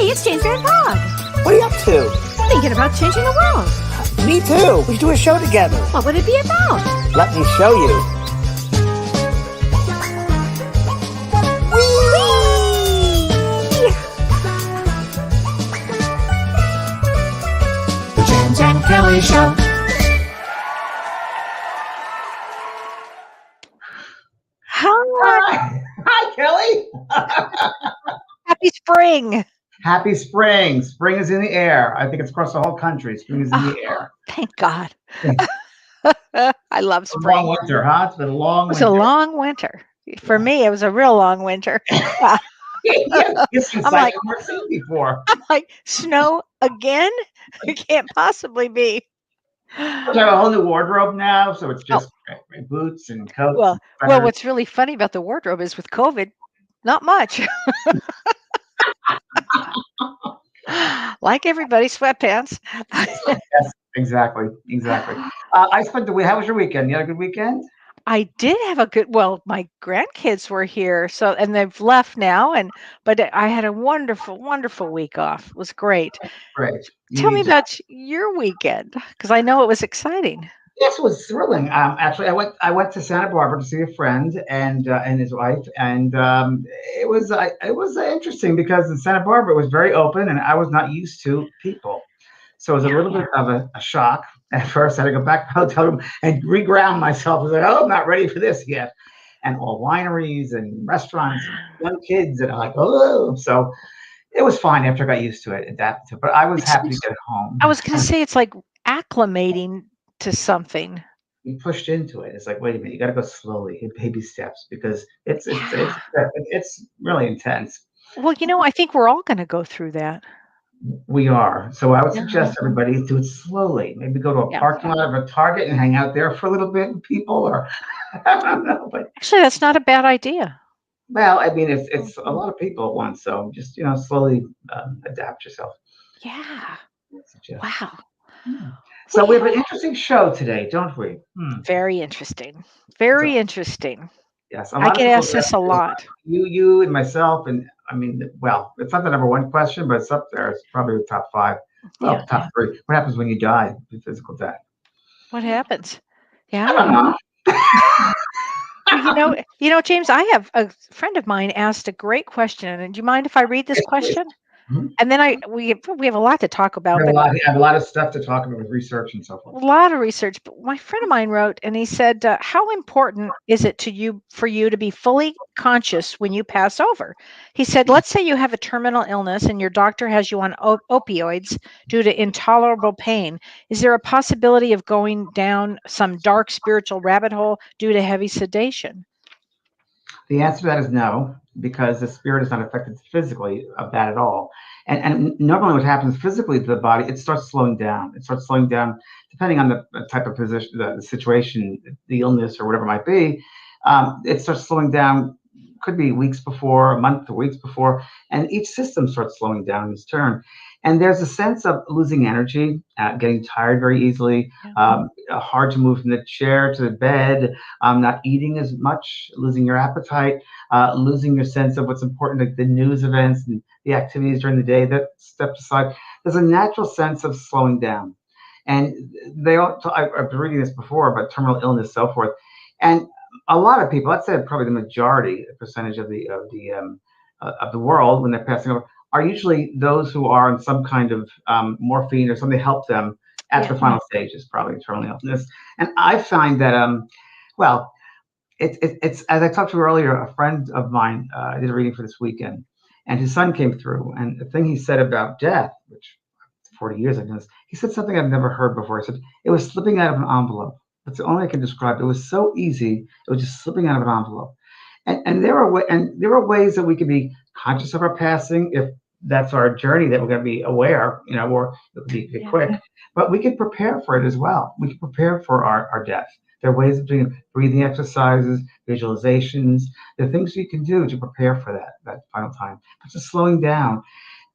it's James and Kellee. What are you up to? Thinking about changing the world. Me too. We should do a show together. What would it be about? Let me show you. The James and Kellee Show. Hi. Hi, Kelly. Happy spring. Happy spring. Spring is in the air. I think it's across the whole country. Spring is in the air. Thank God. I love It's a spring. long winter, huh? It's been a long It was winter. a long winter. For me, it was a real long winter. Yeah, it's I'm like- I've never seen before. I'm like, snow again? It can't possibly be. I have a whole new wardrobe now, so it's just boots and coats. Well, and sweaters. what's really funny about the wardrobe is with COVID, not much. Like everybody, sweatpants. Yes, exactly. I spent the week. How was your weekend? You had a good weekend? I did have a good, my grandkids were here, and they've left now, but I had a wonderful, wonderful week off. It was great. Great. Tell me about your weekend, because I know it was exciting. Yes, it was thrilling. Actually, I went to Santa Barbara to see a friend and his wife, and it was interesting because in Santa Barbara it was very open, and I was not used to people, so it was a little bit of a shock at first. I had to go back to the hotel room and reground myself. I was like, oh, I'm not ready for this yet, and all wineries and restaurants, and young kids, and I'm like, oh, so. It was fine after I got used to it, adapted to it, but I was happy to get home. I was going to say it's like acclimating to something. You pushed into it. It's like, wait a minute, you got to go slowly, hit baby steps, because it's really intense. Well, I think we're all going to go through that. We are. So I would suggest everybody do it slowly. Maybe go to a parking lot of a Target and hang out there for a little bit with people, or I don't know. But actually, that's not a bad idea. Well, I mean, it's a lot of people at once, so just slowly adapt yourself. Yeah. Wow. Yeah. So we have an interesting show today, don't we? Very interesting. Very interesting. Yes, I get asked this a lot. You and myself, and I mean, well, it's not the number one question, but it's up there. It's probably the top 5. Well, top 3. What happens when you die? The physical death. What happens? I don't know. James, I have a friend of mine asked a great question. And do you mind if I read this question? Mm-hmm. And then we have a lot to talk about. I have a lot of stuff to talk about with research and so forth. A lot of research. But my friend of mine wrote, and he said, how important is it for you to be fully conscious when you pass over? He said, let's say you have a terminal illness and your doctor has you on opioids due to intolerable pain. Is there a possibility of going down some dark spiritual rabbit hole due to heavy sedation? The answer to that is no, because the spirit is not affected physically of that at all. And normally what happens physically to the body, it starts slowing down. It starts slowing down depending on the type of position, the situation, the illness, or whatever it might be. It starts slowing down, could be weeks before, a month to weeks before, and each system starts slowing down in its turn. And there's a sense of losing energy, getting tired very easily, hard to move from the chair to the bed, not eating as much, losing your appetite, losing your sense of what's important, like the news events and the activities during the day that stepped aside. There's a natural sense of slowing down. And I've been reading this before about terminal illness, so forth. And a lot of people, I'd say probably the majority percentage of the world when they're passing over, are usually those who are on some kind of morphine or something to help them at the final stages, probably terminal illness. And I find that, it's as I talked to earlier, a friend of mine did a reading for this weekend, and his son came through, and the thing he said about death, which 40 years I've done this, he said something I've never heard before. He said it was slipping out of an envelope. That's the only I can describe. It was so easy. It was just slipping out of an envelope. And there are ways that we can be conscious of our passing if that's our journey, that we're going to be aware, or it could be quick. But we can prepare for it as well. We can prepare for our death. There are ways of doing breathing exercises, visualizations. There are things you can do to prepare for that final time. But just slowing down.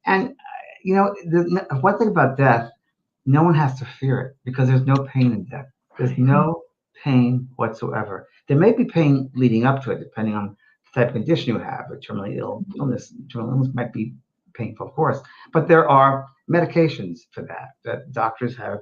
And the one thing about death, no one has to fear it because there's no pain in death. There's no pain whatsoever. There may be pain leading up to it, depending on the type of condition you have. A terminal illness might be painful, of course. But there are medications for that doctors have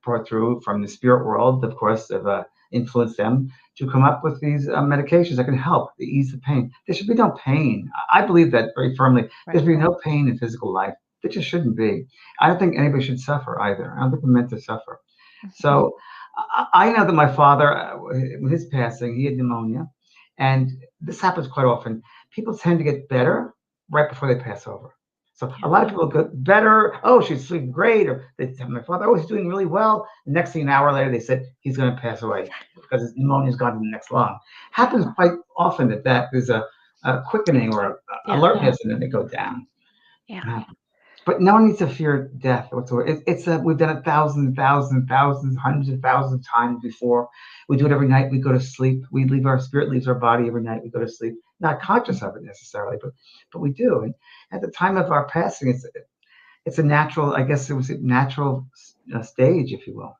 brought through from the spirit world, of course, have influenced them to come up with these medications that can help to ease the pain. There should be no pain. I believe that very firmly. There Right. should be no pain in physical life. There just shouldn't be. I don't think anybody should suffer either. I don't think we're meant to suffer. Mhm. So I know that my father, with his passing, he had pneumonia, and this happens quite often. People tend to get better right before they pass over. So a Yeah. lot of people get better. Oh, she's sleeping great, or they tell my father, oh, he's doing really well. The next thing, an hour later, they said he's going to pass away because his pneumonia's gone to the next lung. Happens Wow. quite often that there's a quickening or Yeah. alertness, and then they go down. Yeah. But no one needs to fear death whatsoever. It's we've done it thousands, thousands, thousands, hundreds of thousands of times before. We do it every night. We go to sleep. We leave our spirit leaves our body every night. We go to sleep, not conscious of it necessarily, but we do. And at the time of our passing, it's a natural. I guess it was a natural stage, if you will.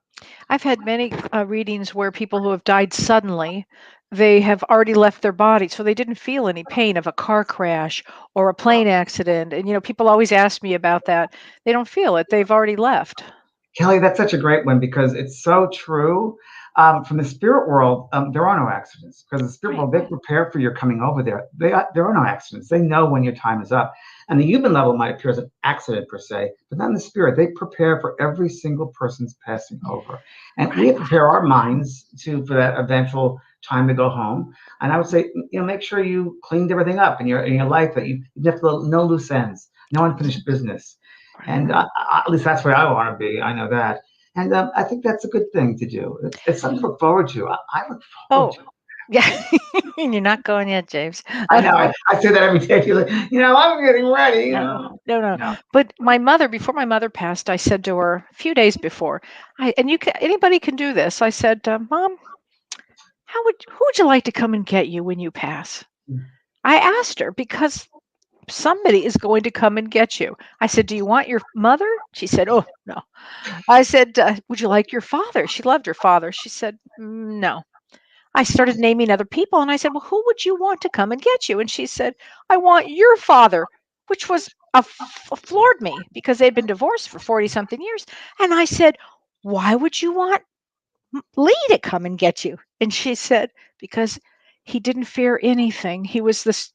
I've had many readings where people who have died suddenly, they have already left their body, so they didn't feel any pain of a car crash or a plane accident. And people always ask me about that. They don't feel it. They've already left. Kelly, that's such a great one because it's so true. From the spirit world, there are no accidents because the spirit Right. world, they prepare for your coming over there. There are no accidents. They know when your time is up. And the human level might appear as an accident per se, but not in the spirit. They prepare for every single person's passing over. And we Right. have to prepare our minds for that eventual time to go home. And I would say, make sure you cleaned everything up in your life, that you have no loose ends, no unfinished business. Right. And at least that's where I want to be. I know that. And I think that's a good thing to do. It's something to look forward to. I look forward Oh, to it. yeah. And you're not going yet, James. I know. I say that every day. People like, I'm getting ready. No, no, no. No. But my mother, before my mother passed, I said to her a few days before, and anybody can do this. I said, Mom, who would you like to come and get you when you pass? I asked her because somebody is going to come and get you. I said, do you want your mother? She said, oh, no. I said, would you like your father? She loved her father. She said, no. I started naming other people and I said, well, who would you want to come and get you? And she said, I want your father, which was floored me because they'd been divorced for 40 something years. And I said, why would you want Lee to come and get you? And she said, because he didn't fear anything. He was this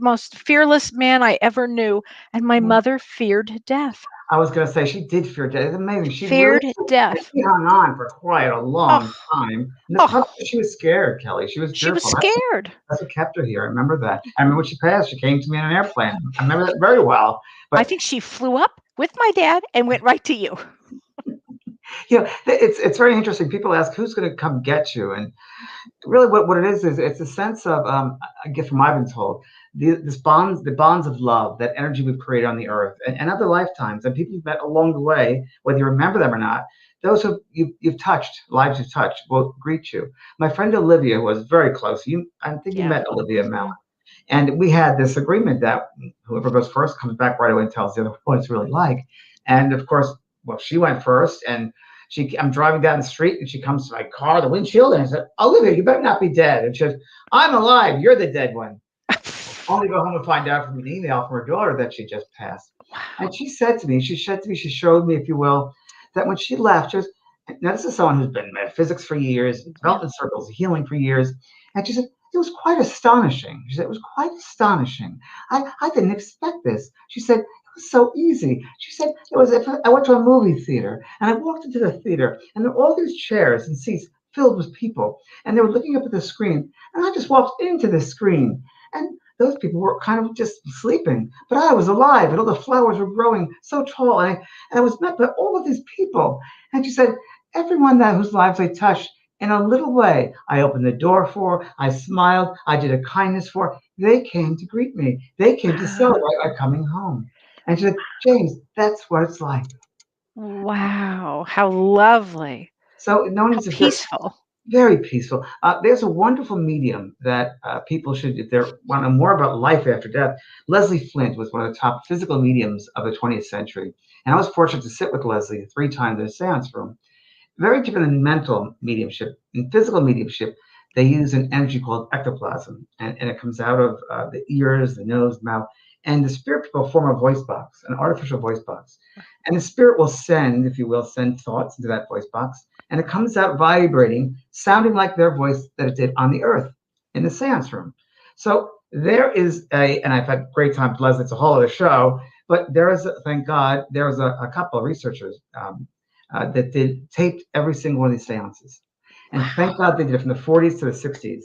most fearless man I ever knew. And my mother feared death. I was going to say she did fear death. It's amazing. She really Feared death. she hung on for quite a long Oh, time. And the problem oh, is she was scared, Kelly. She was she was fearful. scared. That's what kept her here. I remember that. I remember when she passed, she came to me in an airplane. I remember that very well. I But think she flew up with my dad and went right to you. it's very interesting. People ask who's going to come get you, and really what it is it's a sense of I guess from what I've been told, the bonds of love, that energy we've created on the earth and other lifetimes and people you've met along the way, whether you remember them or not. Those who you've touched, lives you've touched, will greet you. My friend Olivia was very close. I think you Yeah. met Olivia Mel. Hmm. And we had this agreement that whoever goes first comes back right away and tells the other what it's really like. And of course, well, she went first, and I'm driving down the street, and she comes to my car, the windshield, and I said, Olivia, you better not be dead. And she says, I'm alive. You're the dead one. Only go home and find out from an email from her daughter that she just passed. Wow. And she said to me, she showed me, if you will, that when she left, she was, now this is someone who's been in metaphysics for years, Yeah. development circles, healing for years. And she said, it was quite astonishing. She said, it was quite astonishing. I didn't expect this. She said, it was so easy. She said, it was if I went to a movie theater and I walked into the theater and there were all these chairs and seats filled with people and they were looking up at the screen. And I just walked into the screen and those people were kind of just sleeping, but I was alive and all the flowers were growing so tall. And I was met by all of these people. And she said, everyone whose lives I touched, in a little way, I opened the door for, I smiled, I did a kindness for. They came to greet me. They came to Wow. celebrate my coming home. And she said, James, that's what it's like. Wow. How lovely. So no one How needs to fear. peaceful. Very peaceful. There's a wonderful medium that people should, if they want to know more about life after death. Leslie Flint was one of the top physical mediums of the 20th century. And I was fortunate to sit with Leslie 3 times in a seance room. Very different than mental mediumship. In physical mediumship, they use an energy called ectoplasm, and it comes out of the ears, the nose, mouth, and the spirit people form a voice box, an artificial voice box. And the spirit will send, if you will, send thoughts into that voice box, and it comes out vibrating, sounding like their voice that it did on the earth in the seance room. So there is and I've had great time with Leslie, it's a whole other show, but there is, thank God, there was a couple of researchers that did taped every single one of these seances. And thank God they did it from the 40s to the 60s.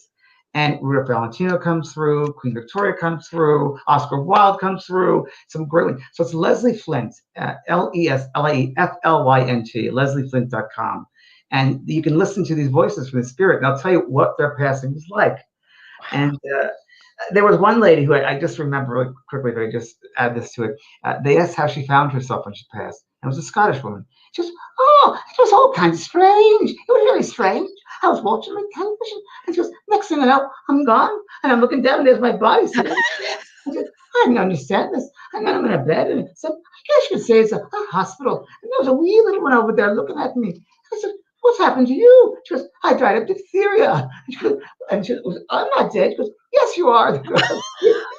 And Rudolph Valentino comes through, Queen Victoria comes through, Oscar Wilde comes through, some great ones. So it's Leslie Flint, LESLIEFLYNT, leslieflint.com. And you can listen to these voices from the spirit, and I'll tell you what their passing was like. And there was one lady who I just remember really quickly, if I just add this to it. They asked how she found herself when she passed. And it was a Scottish woman. She goes, "Oh, it was all kinds of strange. It was really strange. I was watching my television, and she goes, next thing I know, I'm gone, and I'm looking down, and there's my body sitting there. I said, I didn't understand this. And then I'm in a bed, and said, I guess you could say it's a hospital. And there was a wee little one over there looking at me. I said, what's happened to you? She goes, I died of diphtheria. And she goes, I'm not dead. She goes, yes, you are.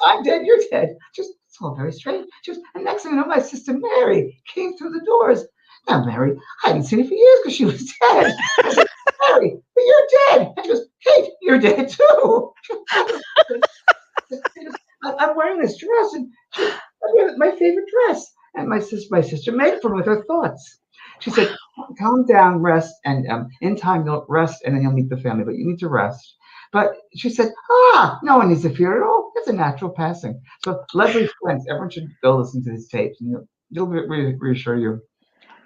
I'm dead, you're dead. Just it's all very strange. She goes, and next thing you know, my sister Mary came through the doors. Now, Mary, I hadn't seen her for years because she was dead. I said, Mary, but you're dead. And she goes, Kate, you're dead too. I'm wearing this dress, and my favorite dress. And my sister made it for me with her thoughts. She said, calm down, rest, and in time you'll rest, and then you'll meet the family, but you need to rest. But she said, no one needs to fear at all. It's a natural passing. So Leslie Flint, everyone should go listen to his tapes, and it'll reassure you.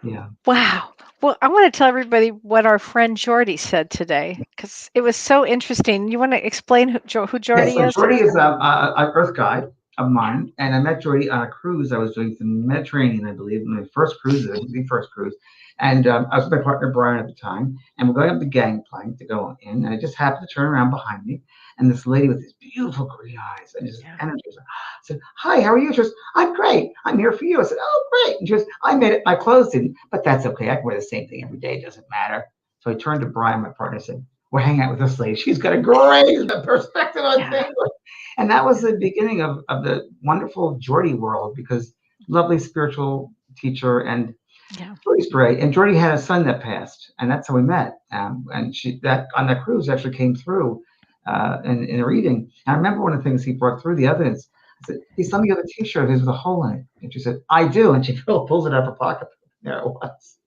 Yeah. Wow. Well, I want to tell everybody what our friend Jordy said today because it was so interesting. You want to explain who Yes, Jordy so is? Jordy is an Earth guide of mine, and I met Jordy on a cruise I was doing the Mediterranean, I believe, my first cruise, the first cruise. And I was with my partner Brian at the time, and we're going up the gangplank to go in, and I just happened to turn around behind me, and this lady with these beautiful green eyes and just energy was like, I said, "Hi, how are you?" She goes, "I'm great. I'm here for you." I said, "Oh, great." And she goes, "I made it. My clothes didn't, but that's okay. I can wear the same thing every day. It doesn't matter." So I turned to Brian, my partner, and said, we're hanging out with this lady. She's got a great perspective on Yeah. things. And that was the beginning of the wonderful Jordy world because lovely spiritual teacher and Yeah. Jordy's great. And Jordy had a son that passed, and that's how we met. And she that on that cruise actually came through in a reading. And I remember one of the things he brought through the evidence. I said, "Hey, some of you have a T-shirt of his with a hole in it." And she said, "I do." And she pulls it out of her pocket. There it was.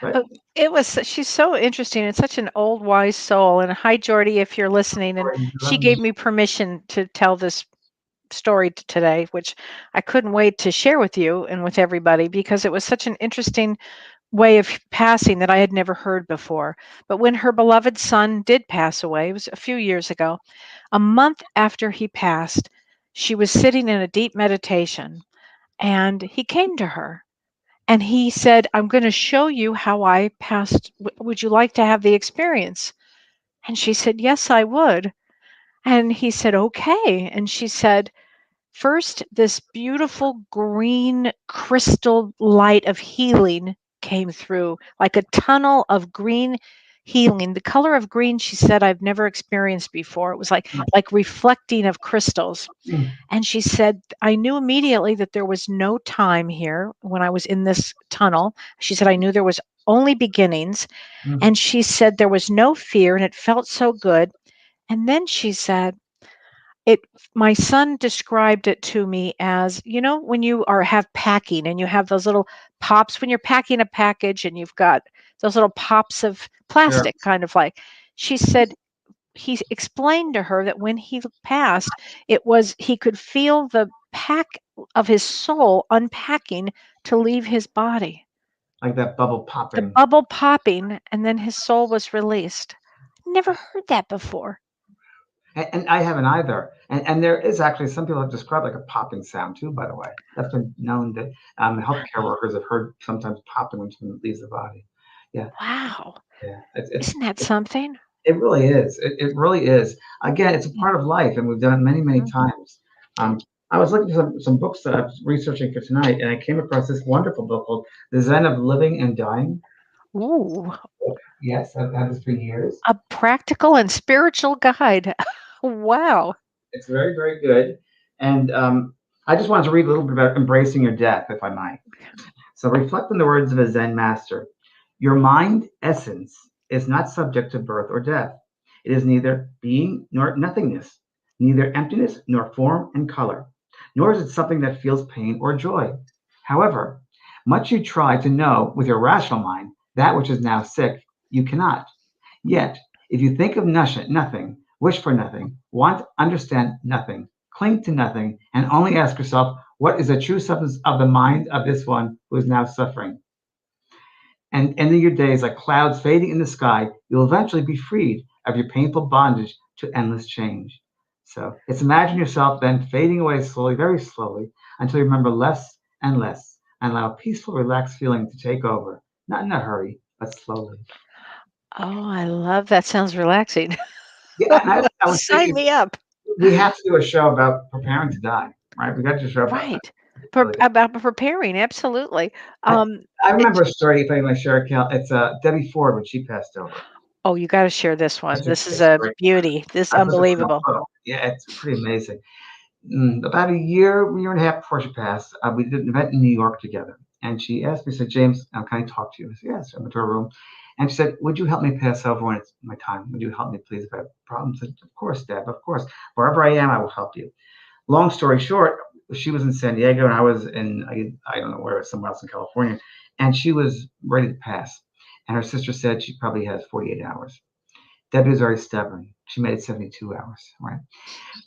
But It was, she's so interesting. It's such an old, wise soul. And hi, Jordy, if you're listening. And she gave me permission to tell this story today, which I couldn't wait to share with you and with everybody because it was such an interesting way of passing that I had never heard before. But when her beloved son did pass away, it was a few years ago, a month after he passed, she was sitting in a deep meditation and he came to her and he said, I'm going to show you how I passed. Would you like to have the experience? And she said, yes, I would. And he said, okay. And she said, first, this beautiful green crystal light of healing came through, like a tunnel of green healing. The color of green, she said, I've never experienced before. It was like reflecting of crystals. And she said, I knew immediately that there was no time here when I was in this tunnel. She said, I knew there was only beginnings. And she said, there was no fear and it felt so good. And then she said, it my son described it to me as, when you have packing and you have those little pops when you're packing a package and you've got those little pops of sure. plastic kind of like. She said he explained to her that when he passed, it was he could feel the pack of his soul unpacking to leave his body. Like that bubble The popping. bubble popping and then his soul was released. Never heard that before. And I haven't either. And there is actually some people have described like a popping sound too, by the way. That's been known that healthcare workers have heard sometimes popping when someone leaves the body. Yeah, Wow. yeah. It's Isn't that something? it really is. It really is. Again, it's a Yeah. part of life, and we've done it many, many Mhm. times. I was looking for some books that I was researching for tonight, and I came across this wonderful book called The Zen of Living and Dying. Ooh, Yes, I've had this for years. a practical and spiritual guide. Wow. It's very, very good. And I just wanted to read a little bit about embracing your death, if I might. So reflect on the words of a Zen master. Your mind essence is not subject to birth or death. It is neither being nor nothingness, neither emptiness nor form and color, nor is it something that feels pain or joy. However, much you try to know with your rational mind that which is now sick, you cannot. Yet, if you think of nothing, wish for nothing, want, understand nothing, cling to nothing, and only ask yourself, what is the true substance of the mind of this one who is now suffering? And ending your days like clouds fading in the sky, you'll eventually be freed of your painful bondage to endless change. So it's imagine yourself then fading away slowly, very slowly, until you remember less and less, and allow a peaceful, relaxed feeling to take over, not in a hurry, but slowly. Oh, I love that. Sounds relaxing. Yeah, and I was Sign thinking me up. we have to do a show about preparing to die, right? We got to do a show about that. Right. For, Really. about preparing, absolutely. I, Um, I it, remember a story, if I may share, Cal. It's Debbie Ford when she passed over. oh, you got to share this one. Such a This is great a story. beauty. This I put this in a unbelievable. photo. Yeah, it's pretty amazing. About a year and a half before she passed, we did an event in New York together. And she asked me, said, James, can I talk to you? I said, yes. I went to her room. And she said, would you help me pass over when it's my time? Would you help me, please, if I have problems? I said, of course, Deb, of course. Wherever I am, I will help you. Long story short, she was in San Diego and I was in, I don't know where, somewhere else in California. And she was ready to pass. And her sister said she probably has 48 hours. Debbie was very stubborn. She made it 72 hours, right?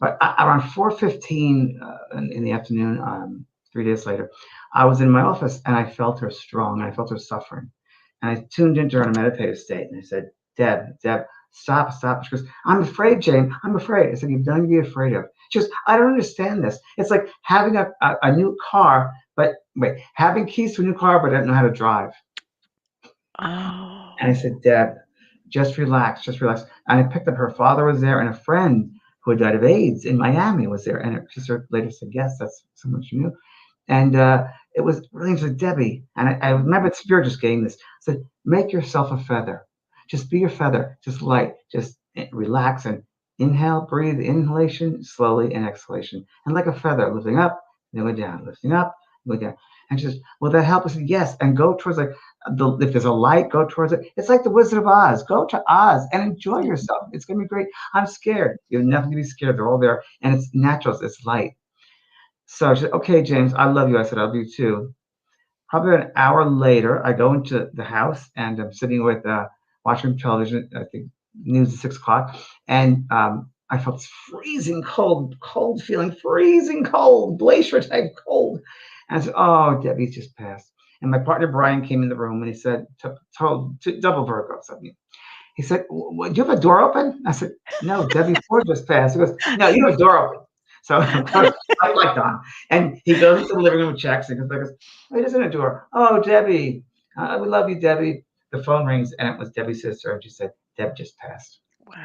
But around 4:15 in the afternoon, 3 days later, I was in my office and I felt her strong. I felt her suffering, and I tuned into her in a meditative state. And I said, Deb, stop, stop. She goes, I'm afraid, Jane. I'm afraid. I said, you've done to be afraid of. She goes, I don't understand this. It's like having a new car, but wait, having keys to a new car, but I don't know how to drive. Oh, And I said, Deb, just relax, just relax. And I picked up her father was there and a friend who had died of AIDS in Miami was there. And her sister later said, yes, that's someone she knew. And it was really interesting, Debbie. And I remember the spirit just getting this. I said, make yourself a feather. Just be your feather, just light, just relax and inhale, breathe, inhalation, slowly, and exhalation. And like a feather, lifting up, then go down, lifting up, go down. And she says, will that help us? Yes. And go towards like if there's a light, go towards it. It's like the Wizard of Oz. Go to Oz and enjoy yourself. It's gonna be great. I'm scared. You have nothing to be scared. They're all there, and it's natural. It's light. So she said, "Okay, James, I love you." I said, "I love you too." Probably an hour later, I go into the house and I'm sitting with watching television. I think news at 6 o'clock, and I felt freezing cold, cold feeling, freezing cold, glacier type cold. And I said, "Oh, Debbie's just passed." And my partner Brian came in the room and he said, told double Virgo something. He said, do you have a door open? I said, no, Debbie Ford just passed. He goes, no, you have a door open. So of course, I light on. And he goes into the living room, checks, and goes, oh, he doesn't have a door. Oh, Debbie, we love you, Debbie. The phone rings, and it was Debbie's sister, and she said, Deb just passed. wow.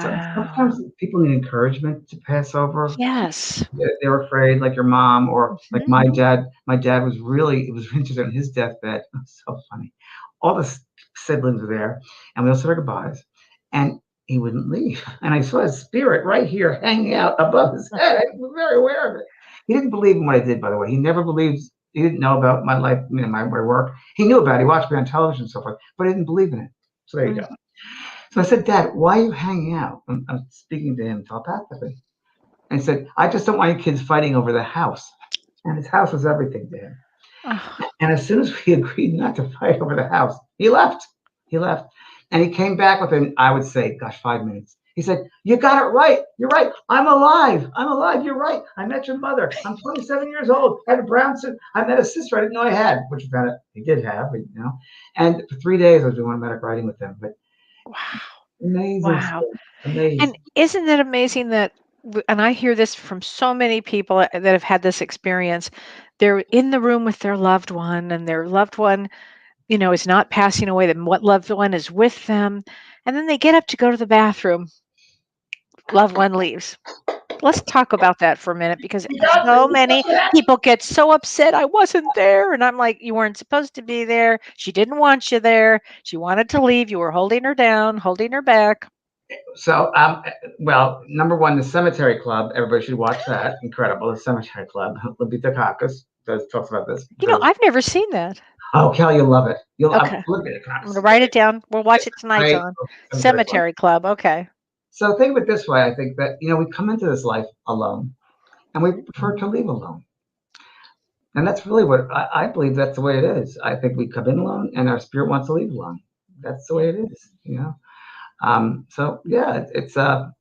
So Wow. sometimes people need encouragement to pass over. Yes. They're afraid, like your mom, or like Mhm. my dad. My dad was really, it was interesting on his deathbed. It was so funny. All the siblings were there, and we all said our goodbyes, and he wouldn't leave. And I saw his spirit right here hanging out above his head. I was very aware of it. He didn't believe in what I did, by the way. He never believed, he didn't know about my life, my work. He knew about it. He watched me on television and so forth, but he didn't believe in it. So there you Mm. go. So I said, Dad, why are you hanging out? I'm speaking to him telepathically. And he said, I just don't want your kids fighting over the house. And his house was everything to him. Oh, And as soon as we agreed not to fight over the house, he left. He left. And he came back within, I would say, gosh, 5 minutes. He said, you got it right. You're right. I'm alive. I'm alive. You're right. I met your mother. I'm 27 years old. I had a brown suit. I met a sister I didn't know I had, which he did have, And for 3 days, I was doing automatic writing with them. But wow. amazing Wow. stuff. And Amazing. isn't it amazing that, and I hear this from so many people that have had this experience. They're in the room with their loved one, and their loved one, is not passing away. Then what loved one is with them, and then they get up to go to the bathroom. Loved one leaves. Let's talk about that for a minute because so many people get so upset. I wasn't there, and I'm like, you weren't supposed to be there. She didn't want you there. She wanted to leave. You were holding her down, holding her back. So, well, number one, the Cemetery Club. Everybody should watch that. Incredible, the Cemetery Club. Libby Dukakis talks about this. I've never seen that. Oh, Kelly, you'll love it. You'll Okay. Libby I'm going Dukakis. to write it down. We'll watch it tonight, Great. John. Cemetery Club. Cemetery Club. Okay. So think of it this way. I think that we come into this life alone, and we prefer to leave alone. And that's really what I believe. That's the way it is. I think we come in alone, and our spirit wants to leave alone. That's the way it is. So yeah, it's. I'm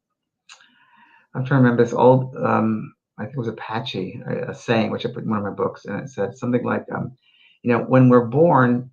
trying to remember this old. I think it was Apache, a saying which I put in one of my books, and it said something like, when we're born,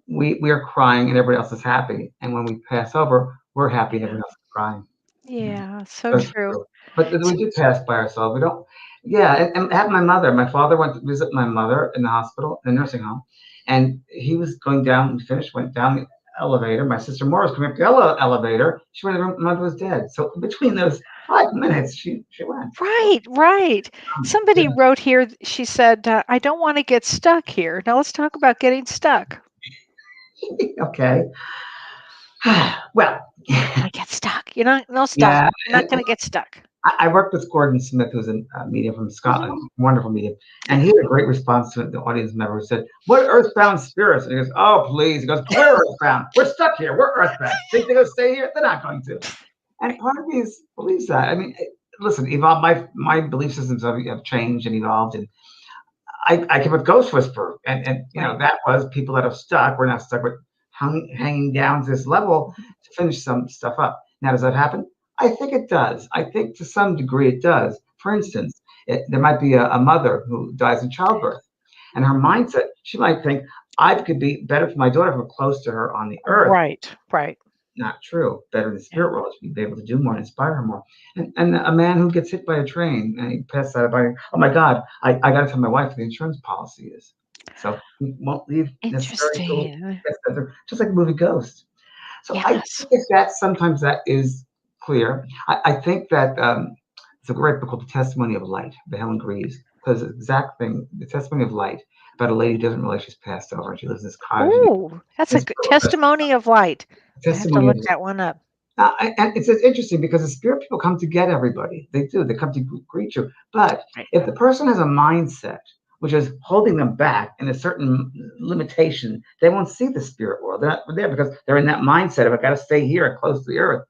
we are crying and everybody else is happy, and when we pass over, we're happy and everyone else is crying. Yeah, so That's true. true. But we do pass by ourselves. We don't. Yeah, and have my father went to visit my mother in the hospital, in the nursing home, and he was going down. We finished, went down the elevator. My sister Maura was coming up the elevator. She went. My mother was dead. So between those 5 minutes, she went. Right, right. Somebody Yeah. wrote here, she said, I don't want to get stuck here. Now let's talk about getting stuck. Okay. Well. I get stuck. No stuck. Yeah. I'm not going to get stuck. I worked with Gordon Smith, who's a medium from Scotland, Mhm. wonderful medium, and Yeah. he had a great response to it. The audience member who said, "What earthbound spirits?" And he goes, "Oh, please." He goes, "We're earthbound. We're stuck here. We're earthbound. Think they're going to stay here? They're not going to." And part of me believes that. I mean, listen, evolve. My belief systems have changed and evolved, and I came with Ghost Whisperer, and Right. that was people that are stuck. We're not stuck. We're hanging down to this level to finish some stuff up. Now, does that happen? I think it does. I think to some degree it does. For instance, there might be a mother who dies in childbirth, and her mindset, she might think, I could be better for my daughter if I'm close to her on the earth. Right, right. Not true. Better in the Yeah. spirit world, she'd be able to do more and inspire her more. And a man who gets hit by a train and he passes out by, oh my God, I got to tell my wife what the insurance policy is. So he won't leave necessarily until Interesting. just like the movie Ghost. So I Yes. think that sometimes that is clear. I think that it's a great book called The Testimony of Light by Helen Greaves. Because the exact thing, The Testimony of Light, about a lady who doesn't realize she's passed over and she lives in this cottage. Ooh, that's a It's good testimony of light. I have to testimony of look that one up. and it's interesting because the spirit people come to get everybody. They do. They come to greet you. But Right. if the person has a mindset which is holding them back in a certain limitation, they won't see the spirit world. They're not there because they're in that mindset of I got to stay here and close to the earth.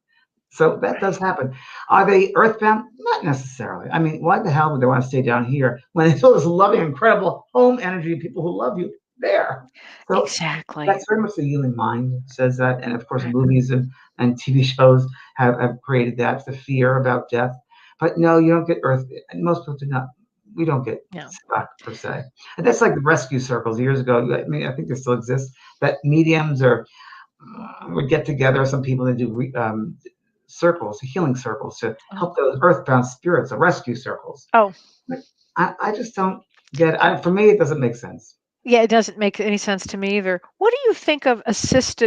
So that does happen. Are they earthbound? Not necessarily. I mean, why the hell would they want to stay down here when there's all this loving, incredible home energy, people who love you there? So Exactly. that's very much the human mind says that. And of course, Right. movies and TV shows have created that, the fear about death. But no, you don't get earth. And most people do not. We don't get Yeah. stuck per se. And that's like the rescue circles years ago. I mean, I think they still exist. That mediums or would get together. Some people that do circles, healing circles to help those earthbound spirits, the rescue circles. Oh, I just don't get it. For me, it doesn't make sense. yeah, it doesn't make any sense to me either. What do you think of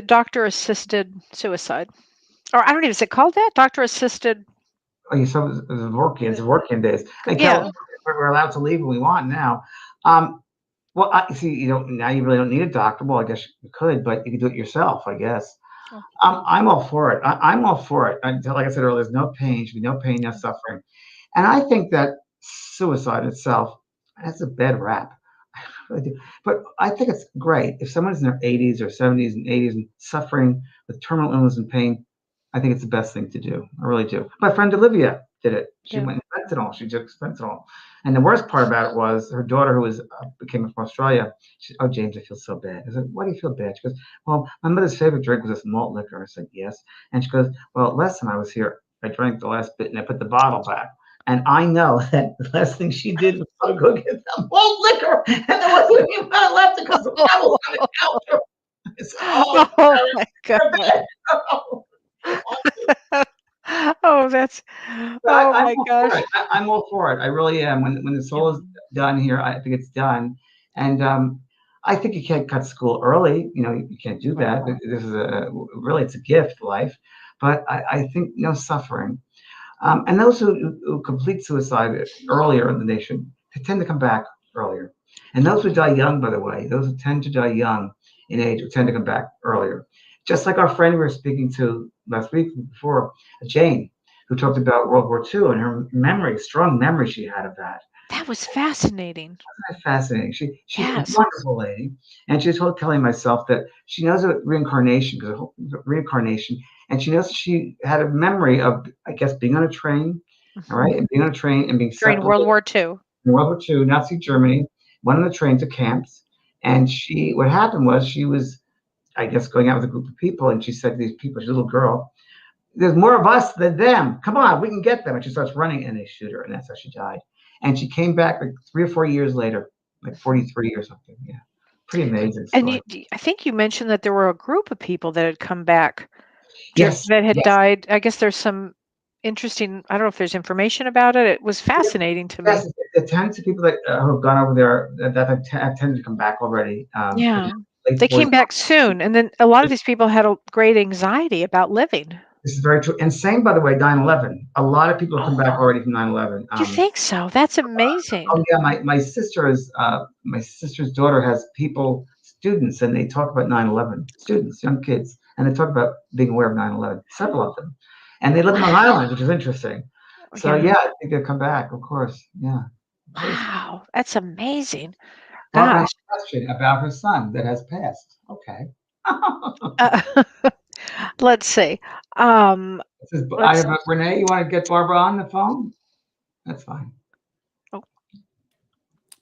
doctor-assisted suicide? Or I don't even, is it called that? Doctor-assisted, Oh, you saw the working days. In yeah. California, we're allowed to leave when we want now. Um, well, I see. You don't now. You really don't need a doctor. Well, I guess you could, but you can do it yourself, I guess. Oh, I'm all for it. I'm all for it. Until, like I said earlier, there's no pain. Should be no pain, no suffering. And I think that suicide itself has a bad rap. I really do. But I think it's great if someone's in their 80s or 70s and 80s and suffering with terminal illness and pain. I think it's the best thing to do. I really do. My friend Olivia did it. She yeah. went and fentanyl. She took fentanyl. And the worst part about it was her daughter, who came from Australia. She, oh, James, I feel so bad. I said, why do you feel bad? She goes, well, my mother's favorite drink was this malt liquor. I said, yes. And she goes, well, last time I was here, I drank the last bit and I put the bottle back. And I know that the last thing she did was go get the malt liquor, and there wasn't any amount left because the bottle was on the counter. I said, oh, Oh my God. you're bad. Oh, that's, But oh I'm my all for gosh. it. I'm all for it. I really am. When the Yeah. soul is done here, I think it's done. And I think you can't cut school early. You can't do that. This is really it's a gift, life. But I think no suffering. And those who complete suicide earlier in the nation tend to come back earlier. And those who die young, by the way, those who tend to die young in age tend to come back earlier. Just like our friend we were speaking to last week before, Jane, who talked about World War II and her memory, strong memory she had of that. That was fascinating. That's fascinating. She's a Yes. wonderful lady, and she told Kelly and myself that she knows about reincarnation, because reincarnation, and she knows she had a memory of, I guess, being on a train, all right, Mhm. and being on a train and being During World separated War II. in World War II, Nazi Germany, went on the train to camps, and what happened was she was, I guess, going out with a group of people, and she said to these people, she's a little girl, there's more of us than them. Come on, we can get them. And she starts running, and they shoot her, and that's how she died. And she came back like 3 or 4 years later, like 43 or something. Yeah, pretty amazing And story. I think you mentioned that there were a group of people that had come back Yes, that had yes, died. I guess there's some interesting, I don't know if there's information about it. It was fascinating to me. yes. It tends to people that who have gone over there that have tended to come back already. Yeah. Late They 40s. came back soon. And then a lot of these people had a great anxiety about living. This is very true. And same, by the way, 9/11. A lot of people have come back Oh, already from 9/11. you think so? That's amazing. Oh yeah, my sister's daughter has students, and they talk about 9/11. Students, young kids, and they talk about being aware of 9/11. Several of them, and they live in Long Wow. Island, which is interesting. So Yeah. yeah, I think they'll come back, of course. Yeah, amazing. Wow. That's amazing. Barbara has Gosh. a question about her son that has passed. Okay. Uh, let's see. Um, I let's. have Renee. You want to get Barbara on the phone? That's fine. Oh,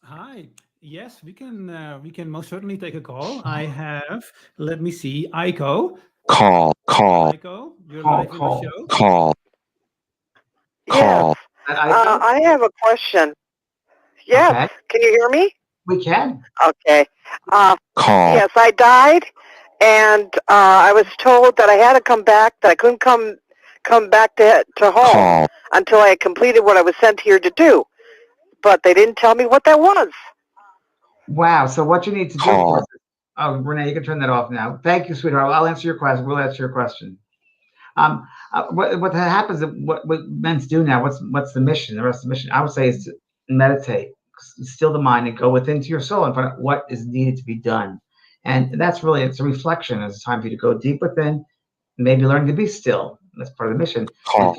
Hi. Yes, we can most certainly take a call. I have, let me see, Aiko. Aiko, you're Call, live on the call. show. Yes. That iPhone? I have a question. Yes. Okay, Can you hear me? we can. Okay. Yes, I died, and I was told that I had to come back. That I couldn't come back to home until I had completed what I was sent here to do. But they didn't tell me what that was. Wow. So what you need to do, of course, oh, Renee, you can turn that off now. Thank you, sweetheart. I'll answer your question. We'll answer your question. What happens? What men's do now? What's the mission? The rest of the mission, I would say, is to meditate, still the mind, and go within to your soul and find out what is needed to be done. And that's really, it's a reflection. It's a time for you to go deep within, maybe learn to be still. That's part of the mission. And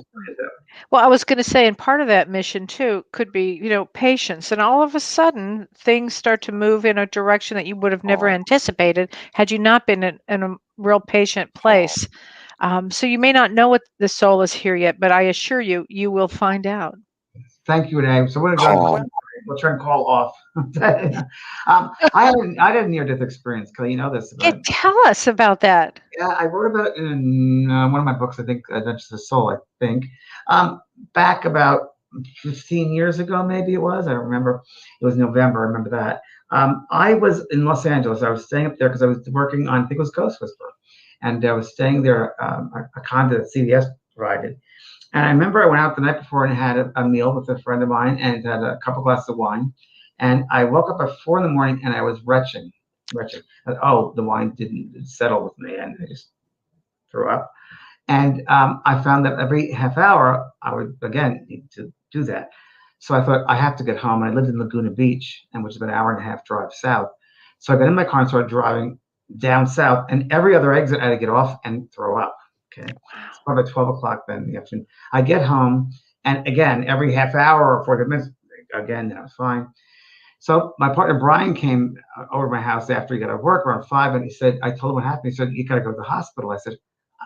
well, I was going to say, and part of that mission too could be, patience. And all of a sudden, things start to move in a direction that you would have never anticipated had you not been in a real patient place. So you may not know what the soul is here yet, but I assure you, you will find out. Thank you, Renee. So we're going to go. We'll turn call off. I had a near-death experience. Kelly, you know this about. Tell us about that. Yeah, I wrote about it in one of my books. I think Adventures of the Soul. I think back about 15 years ago, maybe it was. I don't remember. It was November. I remember that. I was in Los Angeles. I was staying up there because I was working on, I think it was Ghost Whisperer, and I was staying there, a condo that CVS provided. And I remember I went out the night before and had a meal with a friend of mine and had a couple glasses of wine. And I woke up at 4 a.m. and I was retching. Oh, the wine didn't settle with me, and I just threw up. And I found that every half hour I would again need to do that. So I thought I have to get home. And I lived in Laguna Beach, and which is about an hour and a half drive south. So I got in my car and started driving down south. And every other exit I had to get off and throw up. Okay, it's probably 12 o'clock then in the afternoon. I get home, and again every half hour or 40 minutes, again I was fine. So my partner Brian came over to my house after he got out of work around 5, and he said, I told him what happened. He said, you got to go to the hospital. I said,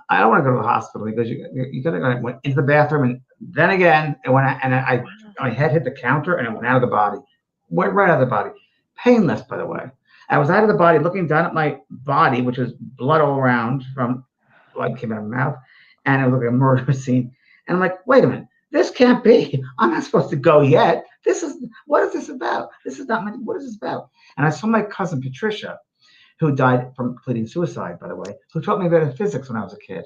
I don't want to go to the hospital. He goes, you got to go. I went into the bathroom, and then again, my head hit the counter, and it went out of the body. Went right out of the body. Painless, by the way. I was out of the body looking down at my body, which was blood all around from blood came out of my mouth, and it was like a murder scene. And I'm like, wait a minute. This can't be. I'm not supposed to go yet. What is this about? This is not my, what is this about? And I saw my cousin Patricia, who died from completing suicide, by the way, who taught me about physics when I was a kid.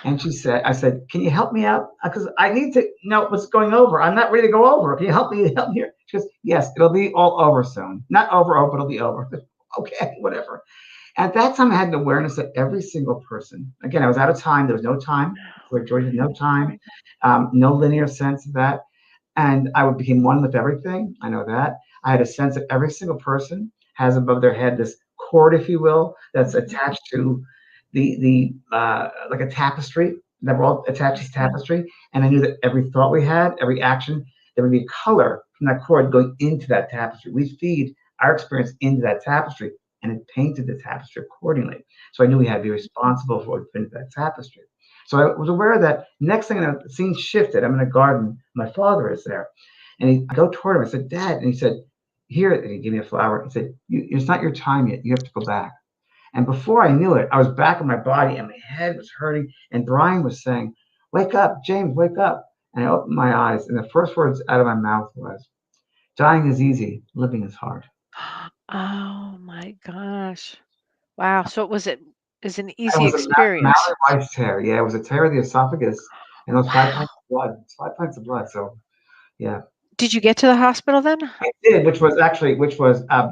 And I said, can you help me out? Because I need to know what's going over. I'm not ready to go over. Can you help me here? She goes, yes, it'll be all over soon. Not over, but it'll be over. Okay, whatever. At that time, I had an awareness that every single person, again, I was out of time. There was no time. Like George had no time, no linear sense of that. And I became one with everything. I know that. I had a sense that every single person has above their head this cord, if you will, that's attached to like a tapestry that were all attached to tapestry, and I knew that every thought we had, every action, there would be color from that cord going into that tapestry. We feed our experience into that tapestry, and it painted the tapestry accordingly. So I knew we had to be responsible for what went into that tapestry. So I was aware that. Next thing I know, the scene shifted. I'm in a garden. My father is there, and I go toward him. I said, "Dad," and he said, "Here," and he gave me a flower. He said, "It's not your time yet. You have to go back." And before I knew it, I was back in my body and my head was hurting. And Brian was saying, "Wake up, James, wake up." And I opened my eyes, and the first words out of my mouth was, "Dying is easy, living is hard." Oh my gosh. Wow. So it was an It easy was a experience. Mallet tear. Yeah, it was a tear of the esophagus and those 5 Wow. pints of blood. It's 5 pints of blood. So, yeah. Did you get to the hospital then? I did, which was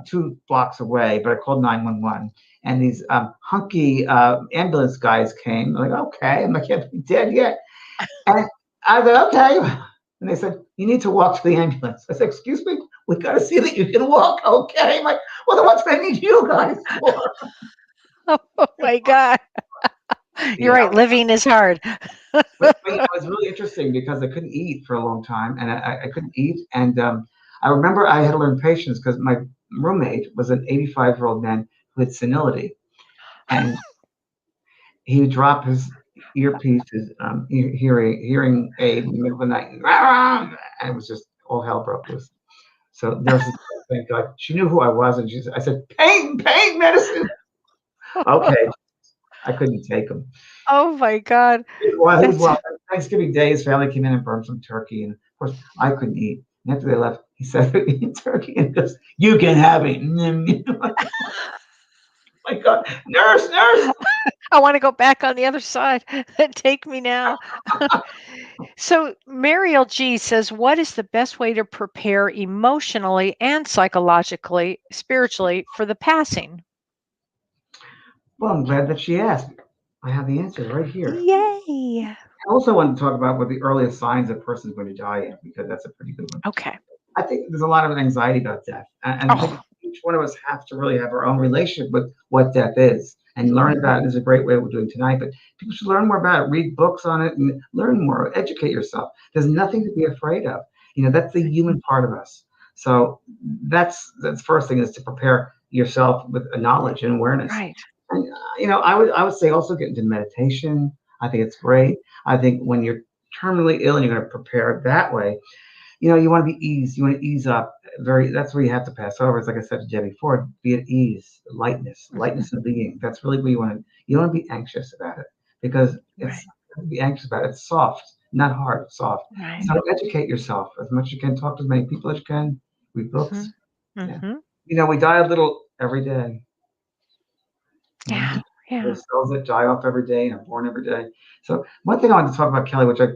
2 blocks away, but I called 911. And these hunky ambulance guys came. I'm like, okay. I'm like, yeah, he dead yet. And I said, okay. And they said, you need to walk to the ambulance. I said, excuse me, we got to see that you can walk. Okay. I'm like, well, then what's I need you guys for? Oh my God. You're Yeah. right. Living is hard. But it was really interesting because I couldn't eat for a long time, and I couldn't eat. And I remember I had to learn patience because my roommate was an 85-year-old man who had senility, and he would drop his earpiece, his hearing aid in the middle of the night, and it was just all hell broke loose. So nurses, thank God, she knew who I was, and I said, pain medicine. Okay, I couldn't take them. Oh my God. Well, That's Thanksgiving Day, his family came in and burned some turkey, and of course I couldn't eat. And after they left, he said, "Eat turkey," and goes, "You can have it." My God, nurse. I want to go back on the other side. Take me now. So Mariel G says, what is the best way to prepare emotionally and psychologically, spiritually for the passing? Well, I'm glad that she asked. I have the answer right here. Yay. I also want to talk about what the earliest signs a person's going to die in, because that's a pretty good one. Okay. I think there's a lot of anxiety about death, and I think each one of us have to really have our own relationship with what death is, and learn about it is a great way we're doing tonight. But people should learn more about it, read books on it, and learn more, educate yourself. There's nothing to be afraid of. That's the human part of us. So that's the first thing, is to prepare yourself with a knowledge and awareness. Right. And I would say also get into meditation. I think it's great. I think when you're terminally ill and you're going to prepare that way, you want to be eased. You want to ease up. That's where you have to pass over. It's like I said to Jeb before, be at ease, lightness of being. That's really where you want to. You don't want to be anxious about it, because it's be anxious about it. It's soft, not hard. It's soft. Right. So educate yourself as much as you can. Talk to as many people as you can. Read books. Yeah. We die a little every day. Yeah. There's cells that die off every day and are born every day. So one thing I wanted to talk about, Kelly, which I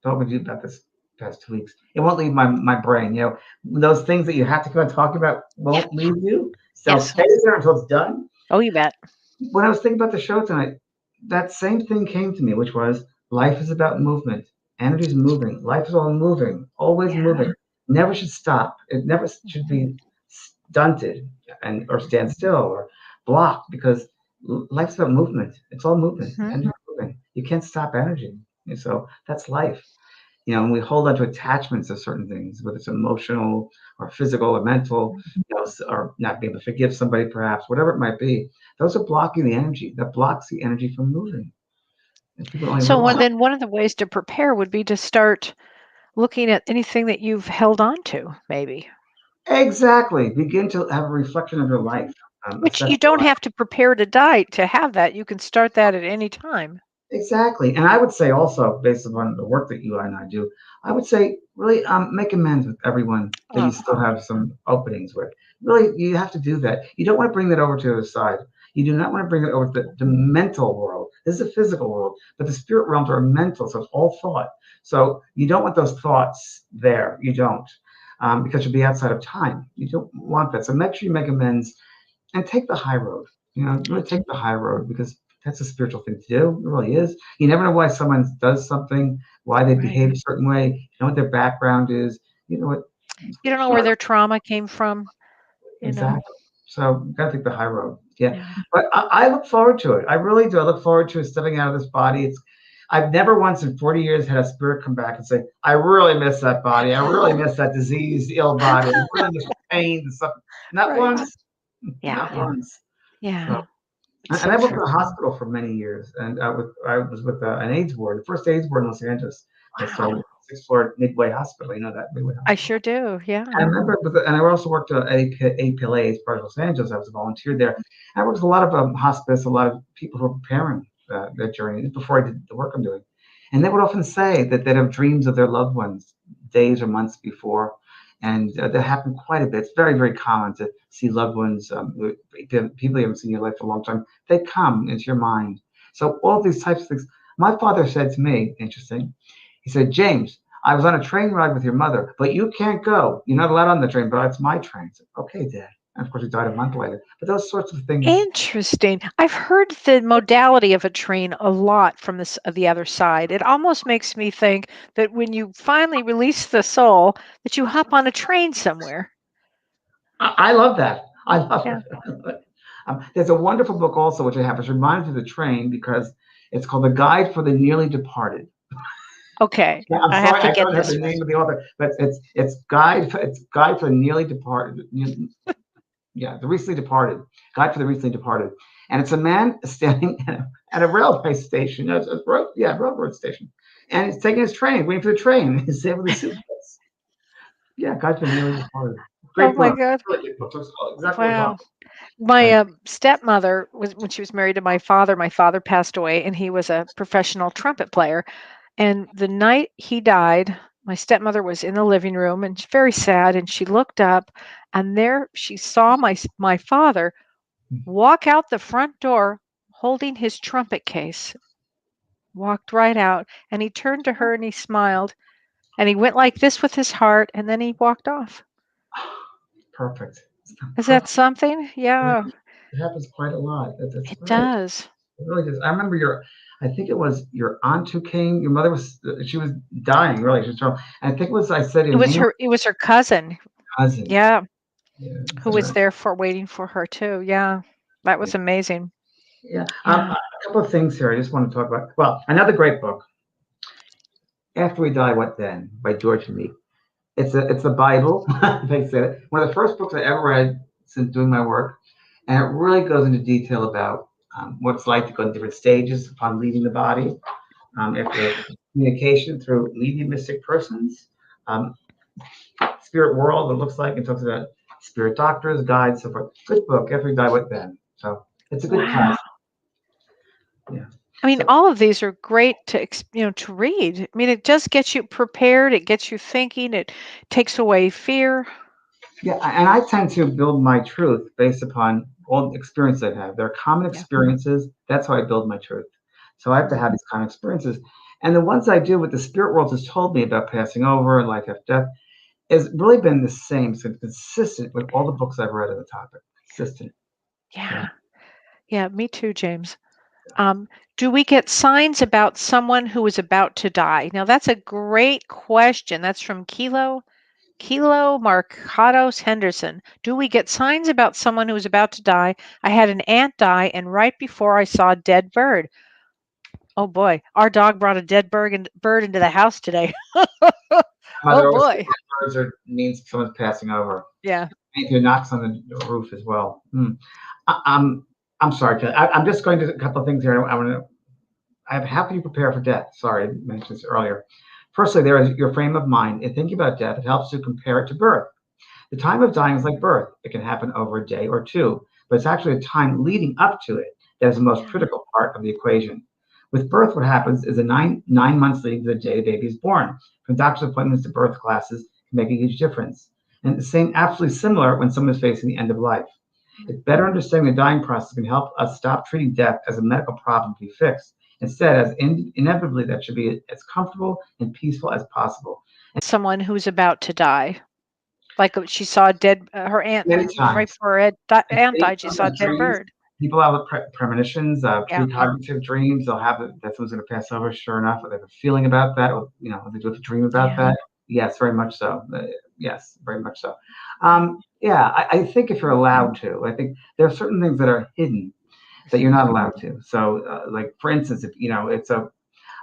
thought we'd do about this past 2 weeks, it won't leave my brain. Those things that you have to keep on talking about won't leave you. So stay there until it's done. Oh, you bet. When I was thinking about the show tonight, that same thing came to me, which was life is about movement. Energy is moving. Life is all moving, always moving. Never should stop. It never should be stunted or stand still or blocked, because life's about movement. It's all movement. Energy moving. You can't stop energy. And so that's life. And we hold on to attachments of certain things, whether it's emotional or physical or mental, or not being able to forgive somebody, perhaps, whatever it might be. Those are blocking the energy. That blocks the energy from moving. So one of the ways to prepare would be to start looking at anything that you've held on to, maybe. Exactly. Begin to have a reflection of your life. Which you don't have to prepare to die to have that. You can start that at any time. Exactly. And I would say also, based upon the work that you and I do, I would say really make amends with everyone that you still have some openings with. Really, you have to do that. You don't want to bring that over to the other side. You do not want to bring it over to the mental world. This is a physical world, but the spirit realms are mental, so it's all thought. So you don't want those thoughts there. You don't, because you'll be outside of time. You don't want that. So make sure you make amends and take the high road. Really take the high road, because that's a spiritual thing to do. It really is. You never know why someone does something, why they behave a certain way. You know what their background is. You know what. You don't know where their trauma came from. Exactly. So you gotta take the high road. Yeah. Yeah. But I look forward to it. I really do. I look forward to stepping out of this body. I've never once in 40 years had a spirit come back and say, I really miss that body. I really miss that diseased, ill body. I really miss the pain and stuff. Not Right. once. Yeah. Not once. Yeah. So, It's and I so worked in true. a hospital for many years, and I was with an AIDS ward, the first AIDS ward in Los Angeles. I started Wow. at 6th floor Midway Hospital. You know that Midway I Hospital. sure do. Yeah. I remember, and I also worked at APLA as part of Los Angeles. I was a volunteer there. I worked with a lot of hospice, a lot of people who were preparing their journey before I did the work I'm doing. And they would often say that they'd have dreams of their loved ones days or months before. And that happened quite a bit. It's very, very common to see loved ones, people you haven't seen in your life for a long time. They come into your mind. So all these types of things. My father said to me, interesting, he said, James, I was on a train ride with your mother, but you can't go. You're not allowed on the train, but it's my train. I said, okay, Dad. And of course, he died a month later. But those sorts of things. Interesting. I've heard the modality of a train a lot from the other side. It almost makes me think that when you finally release the soul, that you hop on a train somewhere. I love that. I love Yeah. it. There's a wonderful book also, which I have, which reminds me of the train because it's called The Guide for the Nearly Departed. Okay. Yeah, I'm I have sorry, to I get don't have this the one. name of the author, but it's Guide for the Nearly Departed. Yeah, the recently departed. Guide for the recently departed. And it's a man standing at a railway station. Railroad station. And he's taking his train, waiting for the train. He's there with his suitcase. Yeah, Guide for the Nearly Departed. Oh Great my book. God. Really good book. Talks about exactly what we're Wow. talking My about. stepmother was when she was married to my father passed away, and he was a professional trumpet player. And the night he died, my stepmother was in the living room and very sad. And she looked up, and there she saw my father walk out the front door holding his trumpet case. Walked right out, and he turned to her and he smiled, and he went like this with his heart, and then he walked off. Perfect. Is that something? Yeah, It happens quite a lot. That's it right. does. It really does. I remember I think it was your aunt who came. Your mother she was dying, really. She was terrible. And I think it was, I said, It your was name, her cousin. cousin. Yeah, Yeah. who was there for waiting for her too. Yeah, that was amazing. Yeah. Yeah. A couple of things here I just want to talk about. Well, another great book, After We Die, What Then, by George Meek. It's the Bible. They said it. One of the first books I ever read since doing my work, and it really goes into detail about what it's like to go in different stages upon leaving the body, after communication through mediumistic persons, um, spirit world, it looks like. It talks about spirit doctors, guides, so forth. Good book. After We Die, What Then? So it's a good Wow. class. Yeah. I mean, So, all of these are great to read. I mean, it just gets you prepared. It gets you thinking. It takes away fear. yeah, and I tend to build my truth based upon all the experience I've had. There are common Yeah. experiences. That's how I build my truth. So I have to have these common experiences. And the ones I do with the spirit world has told me about passing over and life after death has really been the same. So consistent with all the books I've read on the topic. Consistent. Yeah. Yeah, me too, James. Do we get signs about someone who is about to die? Now, that's a great question. That's from Kilo Marcados Henderson. Do we get signs about someone who is about to die? I had an aunt die, and right before I saw a dead bird. Oh boy, our dog brought a dead bird into the house today. Oh Mother always said boy. birds means someone's passing over. Yeah. Anything knocks on the roof as well. I'm sorry, Ted. I'm just going to a couple of things here. How can you prepare for death? Sorry, I mentioned this earlier. Firstly, there is your frame of mind. In thinking about death, it helps to compare it to birth. The time of dying is like birth. It can happen over a day or two, but it's actually the time leading up to it that is the most critical part of the equation. With birth, what happens is the nine months leading to the day the baby is born. From doctor's appointments to birth classes can make a huge difference. And the same, absolutely similar when someone is facing the end of life. It's better understanding the dying process can help us stop treating death as a medical problem to be fixed. Instead, as inevitably that should be as comfortable and peaceful as possible. Someone who's about to die. Like she saw a dead, her aunt, Many right times. before her aunt died, she saw a dead Dreams, bird. people have premonitions, Yeah. precognitive dreams. They'll have it that someone's going to pass over. Sure enough, or they have a feeling about that, or they do have a dream about Yeah. that. Yes, very much so. Yes, very much so. Yeah, I think if you're allowed to, I think there are certain things that are hidden that you're not allowed to. So, like for instance, if it's a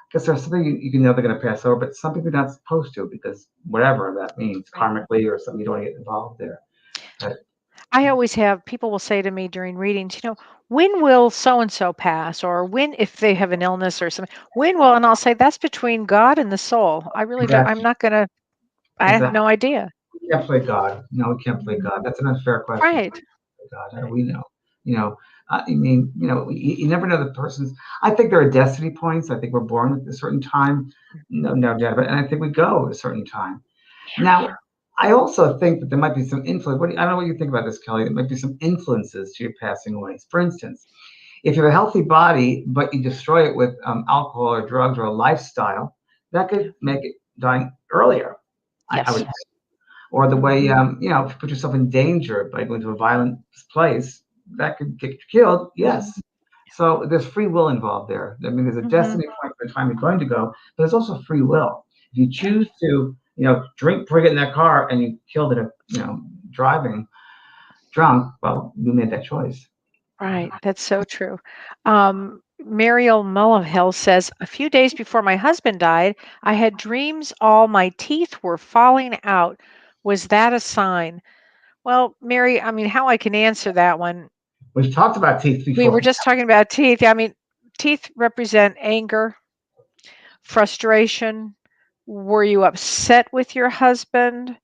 because there's something you can know they're going to pass over, but something you're not supposed to because whatever that means, Right. karmically or something you don't want to get involved there. But I always have people will say to me during readings, when will so and so pass, or when, if they have an illness or something, when will, and I'll say that's between God and the soul. I really don't. I'm exactly, not gonna. I have exactly. no idea. We can't play God. No, we can't play God. That's an unfair question. Right. God, how do we know? You know, I mean, you never know the person's. I think there are destiny points. I think we're born at a certain time, no doubt about it. And I think we go at a certain time. Now, I also think that there might be some influence. I don't know what you think about this, Kelly. There might be some influences to your passing away. For instance, if you have a healthy body, but you destroy it with alcohol or drugs or a lifestyle, that could make it dying earlier. I would Yes. say. Or the way, if you put yourself in danger by going to a violent place, that could get you killed. Yes. So there's free will involved there. I mean, there's a destiny point for the time you're going to go, but there's also free will. If you choose to, drink before you get in that car and you killed it, driving drunk, well, you made that choice. Right. That's so true. Mariel Mullihill says, a few days before my husband died, I had dreams all my teeth were falling out. Was that a sign? Well, Mary, I mean, how I can answer that one. We've talked about teeth We were before. just talking about teeth. I mean, teeth represent anger, frustration. Were you upset with your husband?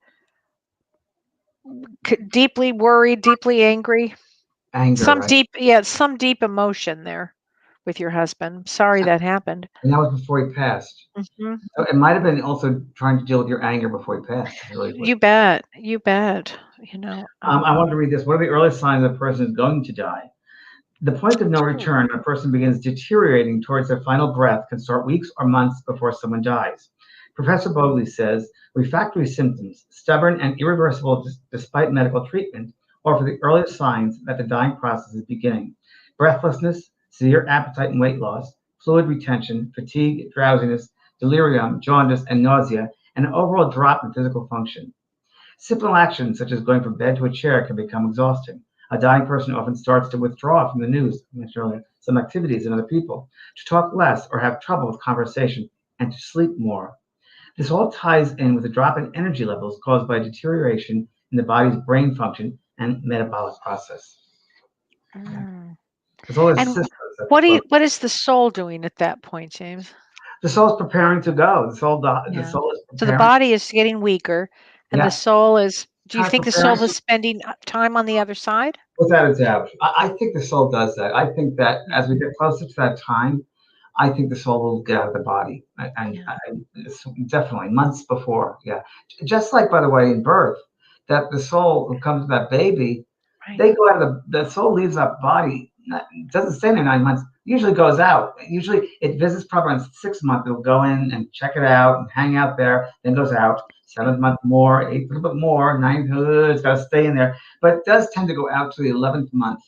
Deeply worried, deeply angry? Anger, right? Some deep emotion there with your husband. Sorry that happened. And that was before he passed. Hmm. So it might have been also trying to deal with your anger before he passed. Really, You bet. You bet. I wanted to read this. What are the earliest signs a person is going to die? The point of no Sure. return, when a person begins deteriorating towards their final breath, can start weeks or months before someone dies. Professor Bogley says refractory symptoms, stubborn and irreversible despite medical treatment, offer the earliest signs that the dying process is beginning. Breathlessness, severe appetite and weight loss, fluid retention, fatigue, drowsiness, delirium, jaundice, and nausea, and an overall drop in physical function. Simple actions such as going from bed to a chair can become exhausting. A dying person often starts to withdraw from the news, I mentioned earlier, some activities and other people, to talk less or have trouble with conversation, and to sleep more. This all ties in with a drop in energy levels caused by deterioration in the body's brain function and metabolic process. Mm. There's all these And systems that what is the soul doing at that point, James? the soul's preparing to go. The soul Yeah. is So the preparing. body is getting weaker, and the Yeah, soul is. Do you kind of think the preparing. soul is spending time on the other side? Without a doubt. I think the soul does that. I think that as we get closer to that time, I think the soul will get out of the body. It's definitely months before. Yeah. Just like, by the way, in birth, that the soul who comes to that baby, Right. they go out of the soul leaves that body. It doesn't stay there 9 months. Usually goes out. Usually it visits probably in 6 months. It'll go in and check it out and hang out there, then goes out. 7th month more, 8th a little bit more, 9th, it's got to stay in there. But it does tend to go out to the 11th month,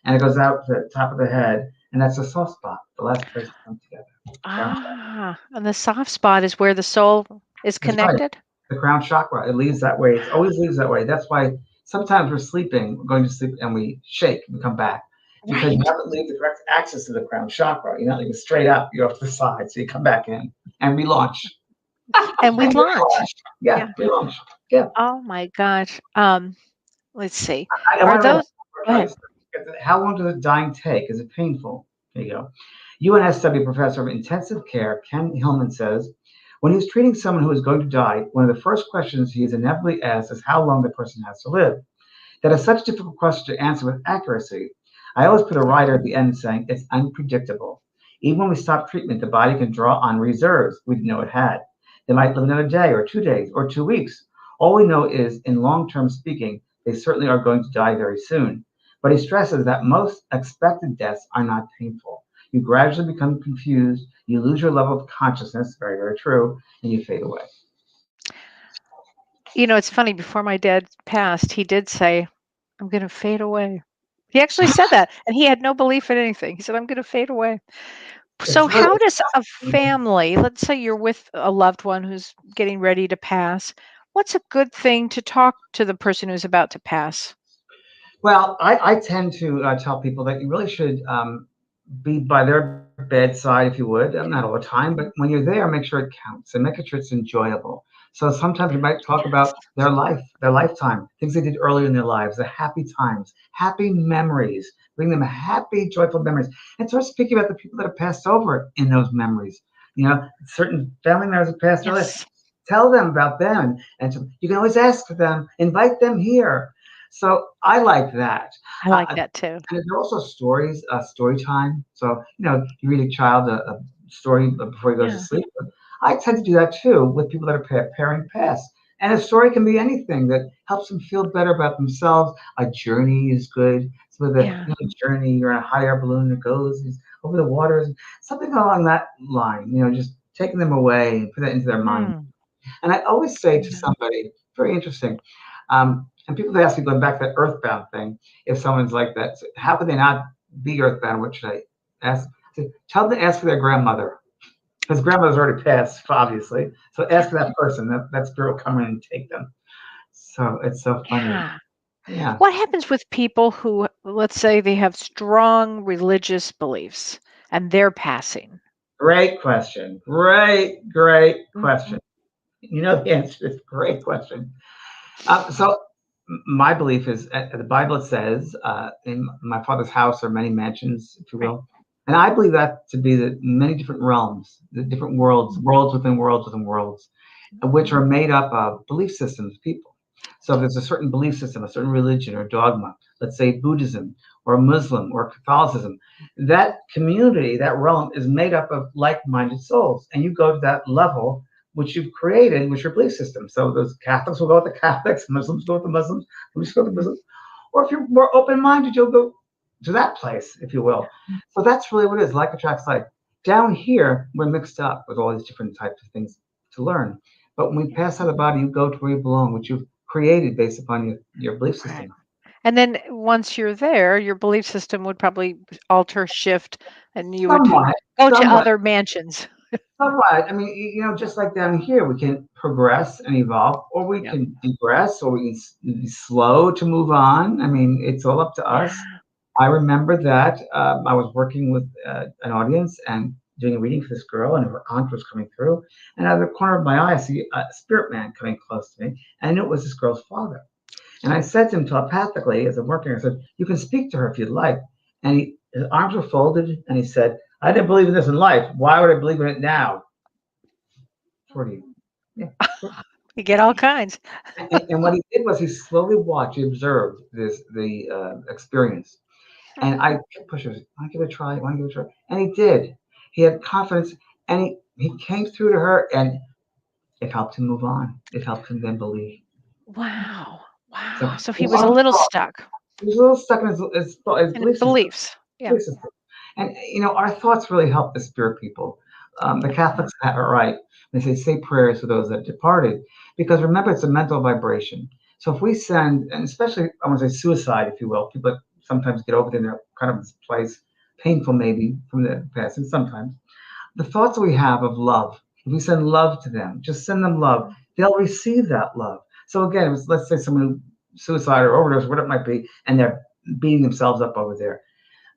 and it goes out to the top of the head, and that's a soft spot, the last place to come together. And the soft spot is where the soul is That's right. connected. The crown chakra, it leaves that way. It always leaves that way. That's why sometimes we're sleeping, we're going to sleep, and we shake, we come back. Because you haven't laid the correct access to the crown chakra. You're not leaving straight up, you're off to the side. So you come back in and relaunch. And we launch. Yeah, relaunch. Yeah. Oh my gosh. Let's see. I Are want those? to Go ahead. how long does the dying take? Is it painful? There you go. UNSW professor of intensive care, Ken Hillman says, when he's treating someone who is going to die, one of the first questions he is inevitably asked is how long the person has to live. That is such a difficult question to answer with accuracy. I always put a rider at the end saying it's unpredictable. Even when we stop treatment, the body can draw on reserves we didn't know it had. They might live another day or 2 days or 2 weeks. All we know is, in long-term speaking, they certainly are going to die very soon. But he stresses that most expected deaths are not painful. You gradually become confused, you lose your level of consciousness, very, very true, and you fade away. It's funny, before my dad passed, he did say, I'm going to fade away. He actually said that, and he had no belief in anything. He said, I'm going to fade away. So really how does a family, let's say you're with a loved one who's getting ready to pass, what's a good thing to talk to the person who's about to pass? well. I tend to tell people that you really should be by their bedside if you would. Not all the time, but when you're there, make sure it counts and make sure it's enjoyable. So sometimes you might talk Yes. about their life, their lifetime, things they did earlier in their lives, the happy times, happy memories, bring them happy, joyful memories, and start speaking about the people that have passed over in those memories. You know, certain family members have passed earlier. Yes. Tell them about them, and so you can always ask for them, invite them here. So I like that. I like that too. And there's also stories, story time. So, you read a child a story before he goes to Yeah. sleep. But I tend to do that too with people that are preparing past. And a story can be anything that helps them feel better about themselves. A journey is good. So with a Yeah. journey, you're in a hot air balloon that goes over the waters, something along that line. Just taking them away and put that into their mind. Mm. And I always say to Yeah. somebody, very interesting, and people ask me, going back to that earthbound thing, if someone's like that, so how could they not be earthbound? What should I ask? Tell them to ask for their grandmother, because grandmother's already passed, obviously. So ask for that person. That spirit will come in and take them. So it's so funny. Yeah. Yeah. What happens with people who, let's say, they have strong religious beliefs and they're passing? Great question. Great Mhm. question. You know the answer is great question. So my belief is the Bible says, "In my Father's house are many mansions," if you Right. will, and I believe that to be the many different realms, the different worlds, worlds within worlds within worlds, which are made up of belief systems, people. So if there's a certain belief system, a certain religion or dogma, let's say Buddhism or Muslim or Catholicism, that community, that realm is made up of like-minded souls, and you go to that level which you've created with your belief system. So those Catholics will go with the Catholics, Muslims go with the Muslims, Buddhists go with the Muslims. Or if you're more open-minded, you'll go to that place, if you will. So that's really what it is, like attracts like. Down here, we're mixed up with all these different types of things to learn. But when we pass out of the body, you go to where you belong, which you've created based upon your belief Right. system. And then once you're there, your belief system would probably alter, shift, and you would Somewhat, go to somewhat. other mansions. Somewhat. I mean, just like down here, we can progress and evolve, or we Yeah. can degress, or we can be slow to move on. I mean, it's all up to us. Yeah. I remember that I was working with an audience and doing a reading for this girl, and her aunt was coming through. And out of the corner of my eye, I see a spirit man coming close to me, and I knew it was this girl's father. And I said to him telepathically as I'm working, I said, "You can speak to her if you'd like." And his arms were folded, and he said, "I didn't believe in this in life. Why would I believe in it now?" 40. Yeah. You get all kinds. And what he did was he slowly watched, he observed the experience. And I kept pushing, "Want to give it a try? Want to give it a try?" And he did. He had confidence, and he came through to her, and it helped him move on. It helped him then believe. Wow. So Wow. So he was a one little thought, stuck he was a little stuck in his in his belief system. beliefs. Yeah. Belief system. And our thoughts really help the spirit people. The Yeah. Catholics have it right. They say prayers for those that departed, because remember, it's a mental vibration. So if we send, and especially I want to say suicide, if you will, people that sometimes get over there, they're kind of this place, painful maybe from the past, and sometimes the thoughts we have of love. If we send love to them, just send them love, they'll receive that love. So again, let's say someone who suicide or overdose, whatever it might be, and they're beating themselves up over there,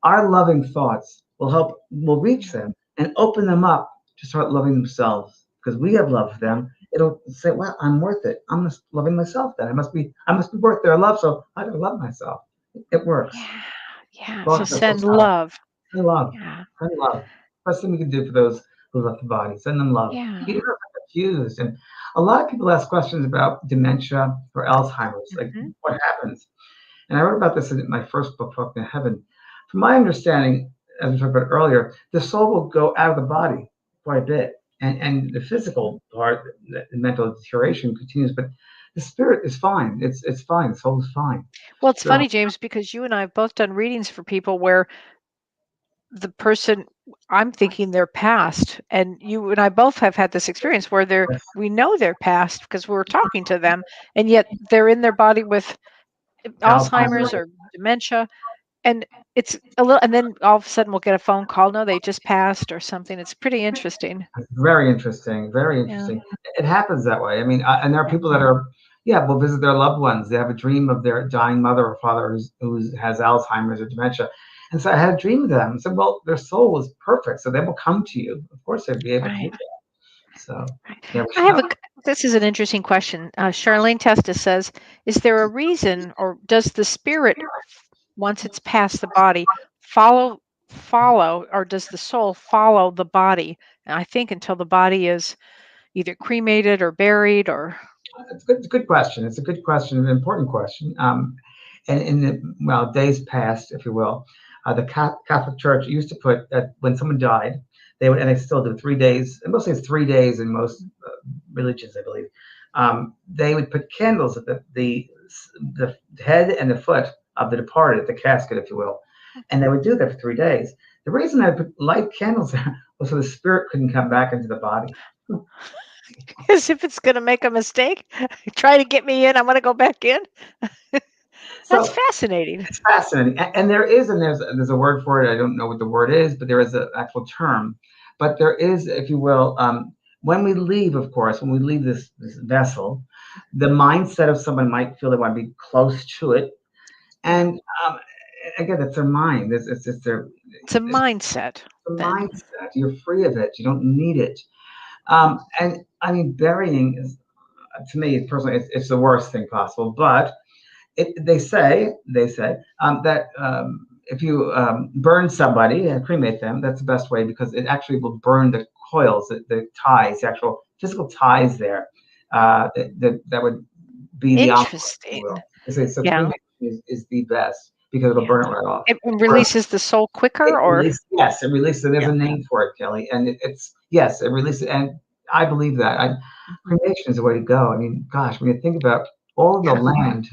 our loving thoughts will reach them and open them up to start loving themselves, because we have love for them. It'll say, "Well, I'm worth it. I'm just loving myself. Then I must be worth their love. So I gotta love myself." It works. Yeah. Yeah. So Thoughts are so send powerful. love. Send love. Yeah. Send love. Best thing we can do for those who left the body. Send them love. Yeah. You don't have to get confused. And a lot of people ask questions about dementia or Alzheimer's, like Hmm. what happens. And I wrote about this in my first book, Talking to Heaven. From my understanding, as we talked about earlier, the soul will go out of the body quite a bit. And the physical part, the mental deterioration continues, but the spirit is fine. It's fine. The soul is fine. Well, it's So funny, James, because you and I have both done readings for people where the person, I'm thinking they're past, and you and I both have had this experience where we know they're past because we were talking to them, and yet they're in their body with Alzheimer's Alzheimer's, or dementia. And it's a little, and then all of a sudden we'll get a phone call. No, they just passed or something. It's pretty interesting. Very interesting. Very Yeah. interesting. It happens that way. I mean, and there are Yeah. people that are, will visit their loved ones. They have a dream of their dying mother or father who has Alzheimer's or dementia. And so I had a dream of them. I said, well, their soul was perfect, so they will come to you. Of course, they'd be able to do Right. that. So, Right. yeah, we I should have know. this is an interesting question. Charlene Testa says, is there a reason, or does the spirit, once it's past the body, follow, or does the soul follow the body? And I think until the body is either cremated or buried or. It's a good question. It's a good question, an important question. And in the days past, if you will, the Catholic Church used to put that when someone died, they would, and they still do, 3 days. And mostly it's 3 days in most religions, I believe. They would put candles at the head and the foot of the departed, the casket, if you will, and they would do that for 3 days. The reason I put light candles there was so the spirit couldn't come back into the body. As if it's going to make a mistake. Try to get me in. I'm going to go back in. That's fascinating. It's fascinating, and there's a word for it. I don't know what the word is, but there is an actual term. But there is, if you will, when we leave, of course, when we leave this vessel, the mindset of someone might feel they want to be close to it, and again, it's their mind. It's their. It's a mindset. The mindset. You're free of it. You don't need it. And I mean, burying is, to me personally, it's the worst thing possible. But they say that if you burn somebody and cremate them, that's the best way, because it actually will burn the coils, the ties, the actual physical ties there. That would be the interesting. opposite. So cremation is the best, because it'll burn it right off. It releases the soul quicker, or it releases. There's a name for it, Kelly, and it releases, and I believe that. Cremation is the way to go. I mean, gosh, when you think about all the land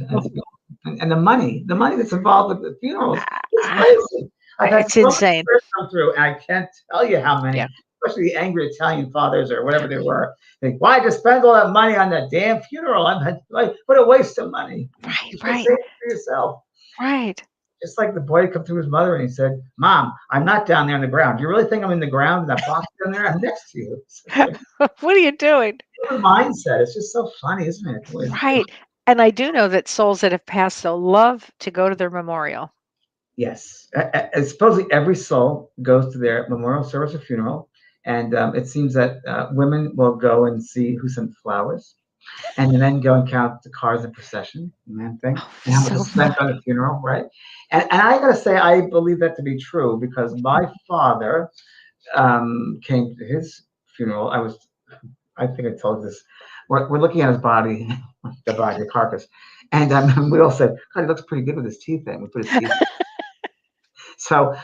and the money that's involved with the funerals, it's crazy. I've had it's insane. Come through, and I can't tell you how many. Especially the angry Italian fathers or whatever they were. Think, why just spend all that money on that damn funeral? I'm like, what a waste of money. Right. Save it for yourself. Right. Just like the boy come to his mother and he said, "Mom, I'm not down there on the ground. Do you really think I'm in the ground in that box down there? I'm next to you." What are you doing? The mindset. It's just so funny, isn't it? Right. And I do know that souls that have passed, so love to go to their memorial. Yes. Supposedly every soul goes to their memorial service or funeral. And it seems that women will go and see who sent flowers, and then go and count the cars in procession, and how much is spent on the funeral, right? And I gotta say, I believe that to be true, because my father came to his funeral. I think I told this. We're looking at his body, the carcass, and we all said, "God, he looks pretty good with his teeth in." We put his teeth in. So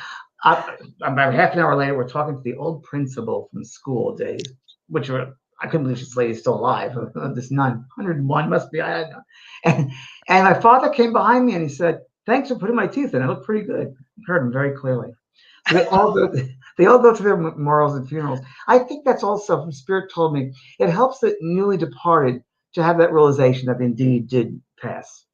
about half an hour later, we're talking to the old principal from school days, which were, I couldn't believe this lady's still alive. This nun, 101 must be, I don't know. And my father came behind me and he said, "Thanks for putting my teeth in. I look pretty good." I heard him very clearly. So they all go to their memorials and funerals. I think that's also, from Spirit told me, it helps the newly departed to have that realization that they indeed did pass.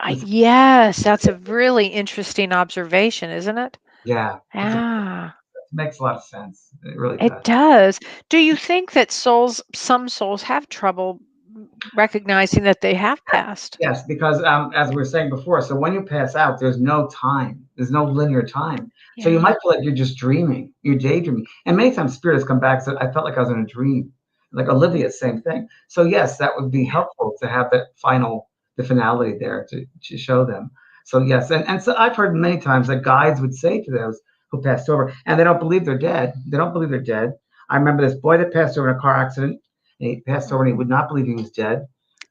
Yes, that's a really interesting observation, isn't it? Yeah. It makes a lot of sense. It really does. It does. Do you think that some souls have trouble recognizing that they have passed? Yes, because as we were saying before, so when you pass out, there's no time. There's no linear time. So you might feel like you're just dreaming. You're daydreaming. And many times spirits come back, so I felt like I was in a dream. Like Olivia, same thing. So yes, that would be helpful to have that the finality there to show them. So yes, and so I've heard many times that guides would say to those who passed over, and they don't believe they're dead. They don't believe they're dead. I remember this boy that passed over in a car accident, and he passed over and he would not believe he was dead.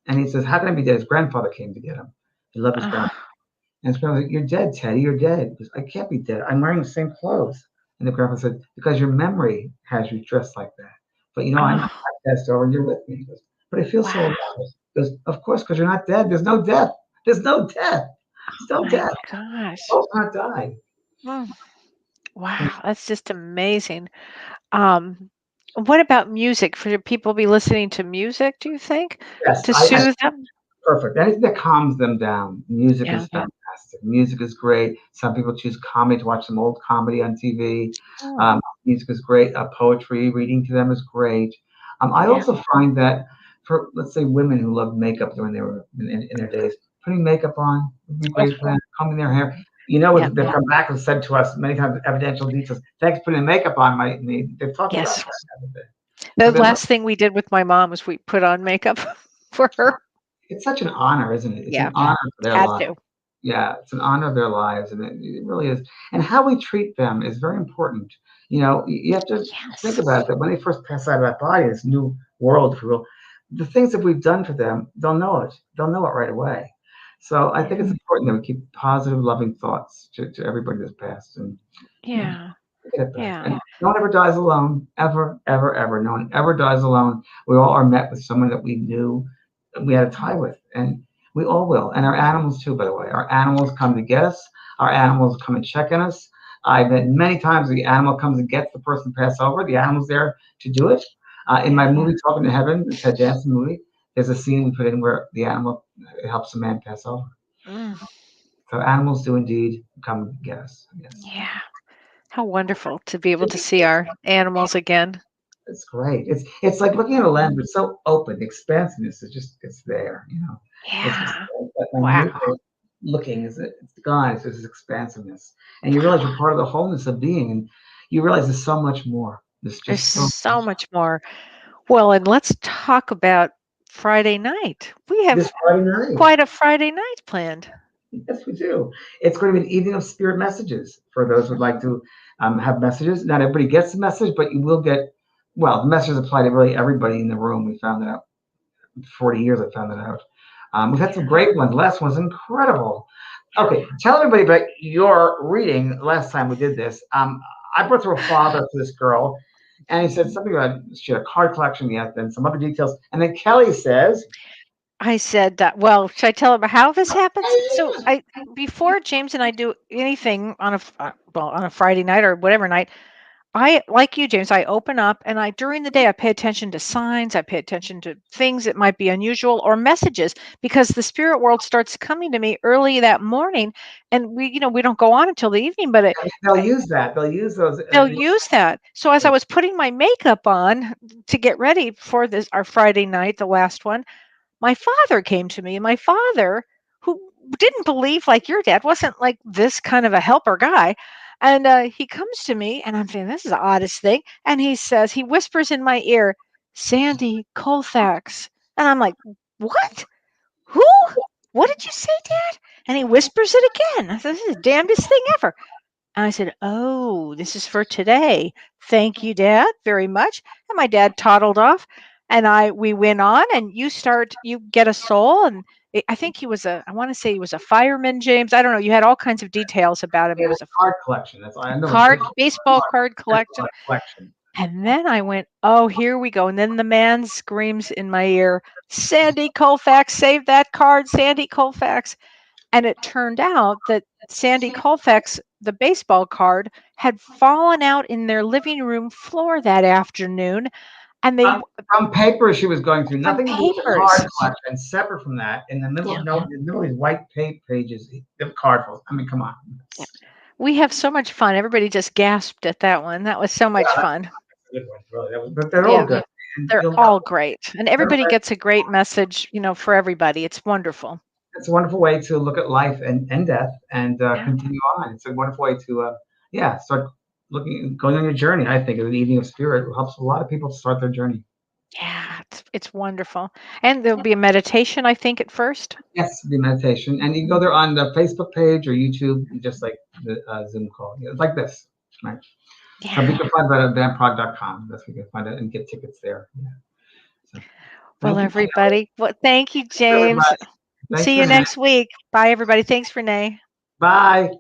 And he says, "How can I be dead?" His grandfather came to get him. He loved his grandfather. And his grandfather said, "You're dead, Teddy. You're dead." He goes, "I can't be dead. I'm wearing the same clothes." And the grandfather said, "Because your memory has you dressed like that. But I passed over and you're with me." He goes, "But I feel so alive." He goes, "Of course, because you're not dead. There's no death. There's no death. There's no death. Gosh. Both not die." Wow, that's just amazing. What about music? For people be listening to music, do you think? Yes, to soothe them? Perfect. Anything that calms them down. Music is fantastic. fantastic. Music is great. Some people choose comedy to watch some old comedy on TV. Music is great. Poetry, reading to them is great. I also find that for, let's say, women who love makeup when they were in their days, putting makeup on would be great for them, combing their hair. They've come back and said to us many times, evidential details, thanks for putting makeup on me. They've talked about that. The last thing we did with my mom was we put on makeup for her. It's such an honor, isn't it? It's an honor for their lives. Yeah, it's an honor of their lives, and it really is. And how we treat them is very important. You have to think about it, that when they first pass out of that body, this new world, if you will, the things that we've done for them, they'll know it. They'll know it right away. So I think it's important that we keep positive, loving thoughts to everybody that's passed. And and no one ever dies alone, ever, ever, ever. No one ever dies alone. We all are met with someone that we knew, that we had a tie with, and we all will. And our animals too, by the way. Our animals come to get us. Our animals come and check on us. I've met many times the animal comes and gets the person passed over. The animal's there to do it. In my movie, Talking to Heaven, the Ted Danson movie, there's a scene we put in where the animal helps a man pass over. So animals do indeed come get us. Yes. Yeah. How wonderful to be able to see our animals again. It's great. It's like looking at a lens. It's so open. The expansiveness is it's there. Yeah. Looking it's gone. It's this expansiveness, and you realize you're part of the wholeness of being, and you realize there's so much more. There's so much more. Well, and let's talk about Friday night. We have quite a Friday night planned. Yes, we do. It's going to be an evening of spirit messages for those who would like to have messages. Not everybody gets the message, but you will get. Well, the messages apply to really everybody in the room. We found that out. 40 years, I found that out. We've had some great ones. The last one's incredible. Okay, tell everybody about your reading. Last time we did this, I brought through a father to this girl, and he said something about she had a card collection, then some other details. And then Kellee says, I said, well, should I tell them how this happens? So before James and I do anything on a Friday night or whatever night, I, like you, James, I open up and during the day, I pay attention to signs. I pay attention to things that might be unusual or messages, because the spirit world starts coming to me early that morning, and we don't go on until the evening, but they'll use that. They'll use those. They'll use that. So as I was putting my makeup on to get ready for our Friday night, the last one, my father came to me, and my father, who didn't believe like your dad, wasn't like this kind of a helper guy. And he comes to me, and I'm thinking, this is the oddest thing. And he whispers in my ear, Sandy Colfax. And I'm like, what? Who? What did you say, Dad? And he whispers it again. I said, this is the damnedest thing ever. And I said, oh, this is for today. Thank you, Dad, very much. And my dad toddled off, and we went on, and you get a soul, and I think he was I want to say he was a fireman, James. I don't know. You had all kinds of details about him. It was a card collection. That's all I know. Baseball card collection. And then I went, oh, here we go. And then the man screams in my ear, Sandy Colfax, save that card, Sandy Colfax. And it turned out that Sandy Colfax, the baseball card, had fallen out in their living room floor that afternoon. And they from papers she was going through, nothing to do with the card collection. Separate from that, in the middle of these white pages, the card falls. I mean, come on. Yeah. We have so much fun. Everybody just gasped at that one. That was so much fun. That's a good one, really. But they're all good. They're all great, and everybody gets a great message. For everybody, it's wonderful. It's a wonderful way to look at life and death, and continue on. It's a wonderful way to start going on your journey. I think an evening of spirit helps a lot of people to start their journey. Yeah, it's wonderful. And there'll be a meditation, I think, at first. Yes, the meditation, and you can go there on the Facebook page or YouTube, just like the Zoom call, like this, right? Yeah. So you can find that at vanprog.com. That's where you can find it and get tickets there. Yeah. So, well, everybody. Well, thank you, James. See you next week. Bye, everybody. Thanks, Renee. Bye.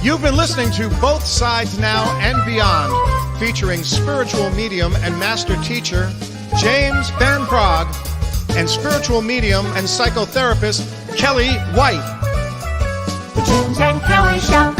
You've been listening to Both Sides Now and Beyond, featuring spiritual medium and master teacher James Van Praagh and spiritual medium and psychotherapist Kellee White. The James and Kellee Show.